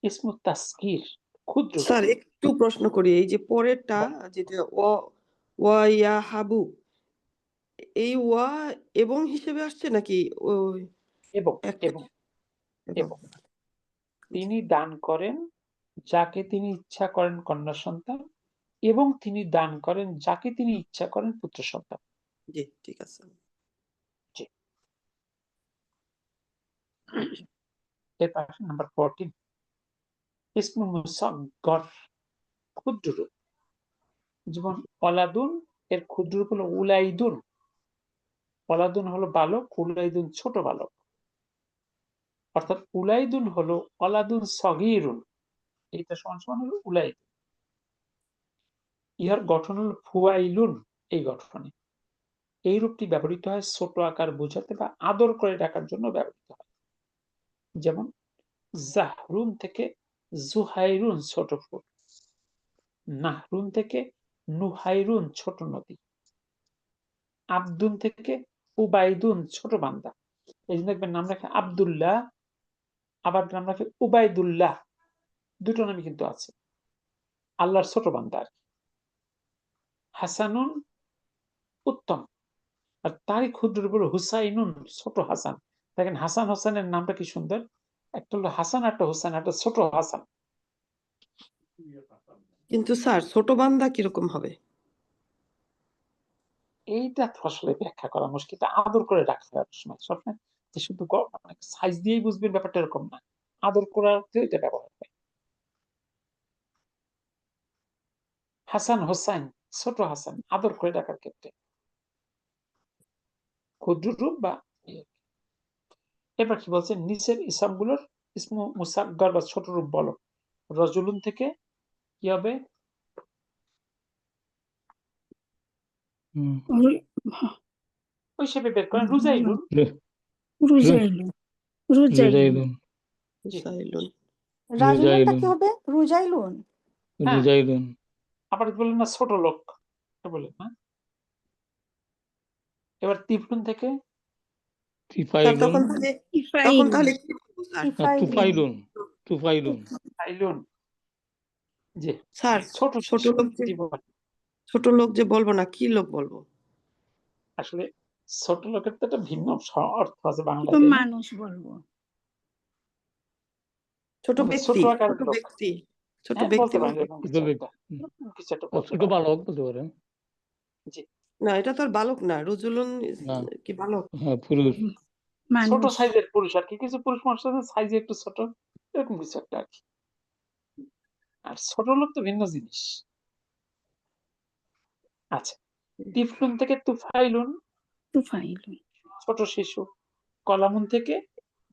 ইসমুত তাসগীর, ক্ষুদ্র রূপ। স্যার একটু প্রশ্ন করি, এই যে পরেরটা যেটা ওয়া ইয়াহাবু, এই ওয়া এবং হিসেবে আসছে নাকি ওই এবং একটা এবং এবং তিনি দান করেন যাকে তিনি ইচ্ছা করেন কন্যা সন্তান, এবং তিনি দান করেন যাকে তিনি ইচ্ছা করেন পুত্র সন্তান। জি ঠিক আছে। জি, এরপর নাম্বার 14, ইসমুল মুসাগগর, ক্ষুদ্র রূপ। যেমন অলাদুন, এর ক্ষুদ্র রূপ হলো উলাইদুন। অলাদুন হলো বালক, উলাইদুন ছোট বালক। অর্থাৎ উলাইদুন হলো অলাদুন সগীরুন, এইটা সমান সমান হলো উলাইদুন। ইহার গঠন হলো ফুয়াইলুন, এই গঠনে। এই রূপটি ব্যবহৃত হয় ছোট আকার বোঝাতে বা আদর করে ডাকার জন্য ব্যবহৃত হয়। যেমন জাহরুন থেকে জুহাইরুন, ছোট ফুল। নাহরুন থেকে নুহাইরুন, ছোট নদী। আব্দুন থেকে উবাইদুন, ছোট বান্দা। এই জন্য দেখবেন নাম রাখে আব্দুল্লাহ, আবার নাম রাখে উবাইদুল্লাহ, দুটো নামই কিন্তু আছে, আল্লাহর ছোট বান্দা আর কি। হাসানুন, উত্তম, আর তারই ক্ষুদ্র রূপ হুসাইনুন, ছোট হাসান। দেখেন হাসান হোসেনের নামটা কি সুন্দর, একটা হলো হাসান, একটা হোসেন, একটা ছোট হাসান। কিন্তু স্যার ছোট বান্দা কিরকম হবে? এইটা তো আসলে ব্যাখ্যা করা মুশকিল। এটা আদর করে ডাকতে হয় সময় সবসময় যে শুধু মানে সাইজ দিয়েই বুঝবেন ব্যাপারটা এরকম না। আদর করার এটা ব্যবহার হয়। হাসান হোসাইন, ছোট হাসান, আদর করে ডাকার ক্ষেত্রে ক্ষুদ্র রূপ বা ইয়ে। এবার কি বলছেন নিচের ইসমগুলোর ইসমু মুসাগগার বা ছোট রূপ বলো। রজুলুন থেকে কি হবে? হুম। ওই হিসেবে বের করেন রুজাইলুন। রুজাইলুন রুজাইলুন রুজাইলুন জি সাইলুন রাজুলুনটা কি রুজাইলুন হবে? রুজাইলুন। হ্যাঁ রুজাইলুন আবার বললেন না ছোট লোক বললেন না। তা এবার তিফলুন থেকে তিফাইলুন তখন তাহলে ইফাইলুন কি বলবো স্যার? তুফাইলুন তুফাইলুন আইলুন। জি স্যার ছোট ছোট শিশু লোক যে জীবন। ছোট লোক যে বলবো না, কি লোক বলবো? আসলে ছোট লোকের তো একটা ভিন্ন অর্থ আছে তো বাংলায়, তাই না? মানুষ বলবো। ছোট মানে ছোট ব্যক্তি, আকারের ছোট লোক। ব্যক্তি, ছোট হ্যাঁ ব্যক্তি বলতে পারেন বলবো। এরকম ছোট কিছু ব্যক্তি একটা, কিছু একটা বা বলতে ছোট পারেন। বালক বলতে পারেন। না, এটা তো আর বালক না। রুজুলুন না কি বালক? হ্যাঁ পুরুষ ছোট মানুষ সাইজের পুরুষ আর কি, কিছু পুরুষ মানুষ আছে সাইজে একটু ছোট, এরকম কিছু একটা আর কি। আর ছোট লোক তো ভিন্ন জিনিস। আচ্ছা তিফলুন থেকে তুফাইলুন, তুফাইলুন ছোট শিশু। কলামুন থেকে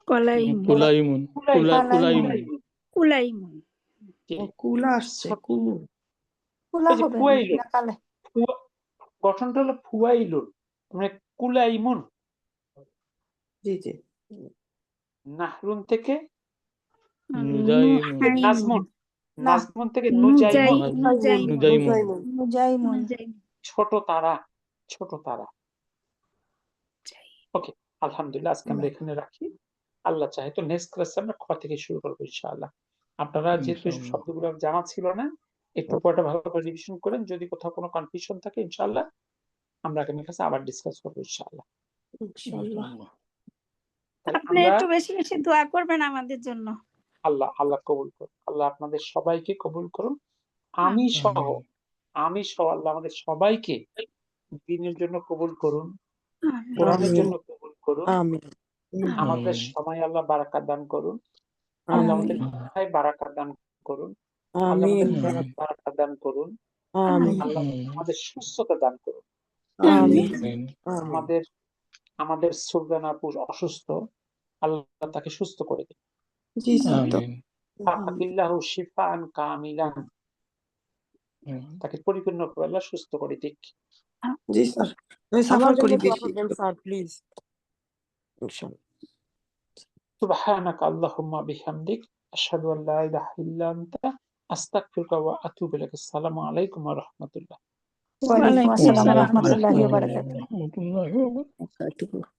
কলাইমুন কুলাইমুন কুলাইমুন কুলাইমুন জি, ও কুলা আসছে, ছোট- কু। কুলা ওই যে হবে কুয়াইলুন, না কালে। গঠনটা হলো ফুয়াইলুন, মানে কুলাইমুন। জি জি। নাহরুন থেকে নুজাইমুন নাজমুন, না নাজমুন থেকে নুজাইমুন, নুজাইমুন নুজাইমুন। ছোট তারা, ছোট তারা। ওকে আলহামদুলিল্লাহ আজকে আমরা এখানে রাখি। আল্লাহ চাহে তো নেক্সট ক্লাসে আমরা খ থেকে শুরু করবো ইনশাআল্লাহ। আপনারা যেহেতু এই ইনশাআল্লাহ। শব্দগুলো জানা ছিল না, একটু পরে ভালো করে রিভিশন করেন। যদি কোথাও কোনো কনফিউশন থাকে ইনশাআল্লাহ আমরা আগামী ক্লাসে আবার ডিসকাস করবো ইনশাআল্লাহ। ইনশাআল্লাহ। তাহলে আপনি আমরা একটু বেশি বেশি দোয়া করবেন আমাদের জন্য। আল্লাহ কবুল করুন। আল্লাহ আপনাদের সবাইকে কবুল করুন। আমি সহ আল্লাহ আমাদের সবাইকে দ্বীনের জন্য কবুল করুন, আমিন। কোরআনের আমিন জন্য কবুল করুন। আমিন আমাদের সময় আল্লাহ বারাকাত দান করুন। আল্লাহ আমাদের আমিন কথায় বারাকাত দান করুন। আল্লাহ আমিন আমাদের জ্ঞানে বারাকাত দান করুন। আমিন আল্লাহ আমাদের সুস্থতা দান করুন। আমিন আমিন আমিন। আমাদের সুলতান আপু অসুস্থ, আল্লাহ তাকে সুস্থ করে দিন। জি স্যার। আমিন ফাকাহিল্লাহু শিফাআন কামিলান, তাকে পরিপূর্ণ করে আল্লাহ সুস্থ করে দিক। জি স্যার। আমি সাফার করি বেশি। স্যার প্লিজ ইনশাআল্লাহ। সুবহানাকা আল্লাহুম্মা বিহামদিক আশহাদু আল্লা ইলাহা ইল্লা আনতা আস্তাগফিরুকা ওয়া আতুবু ইলাইক। আসসালামু আলাইকুম ওয়া রাহমাতুল্লাহ। ওয়ালাইকুম আসসালাম ওয়া ওয়ালাইকুম রাহমাতুল্লাহি ওয়া আসসালাম বারাকাতুহু। ওয়া রাহমাতুল্লাহি ওয়া বারাকাতুহু। এতটুকু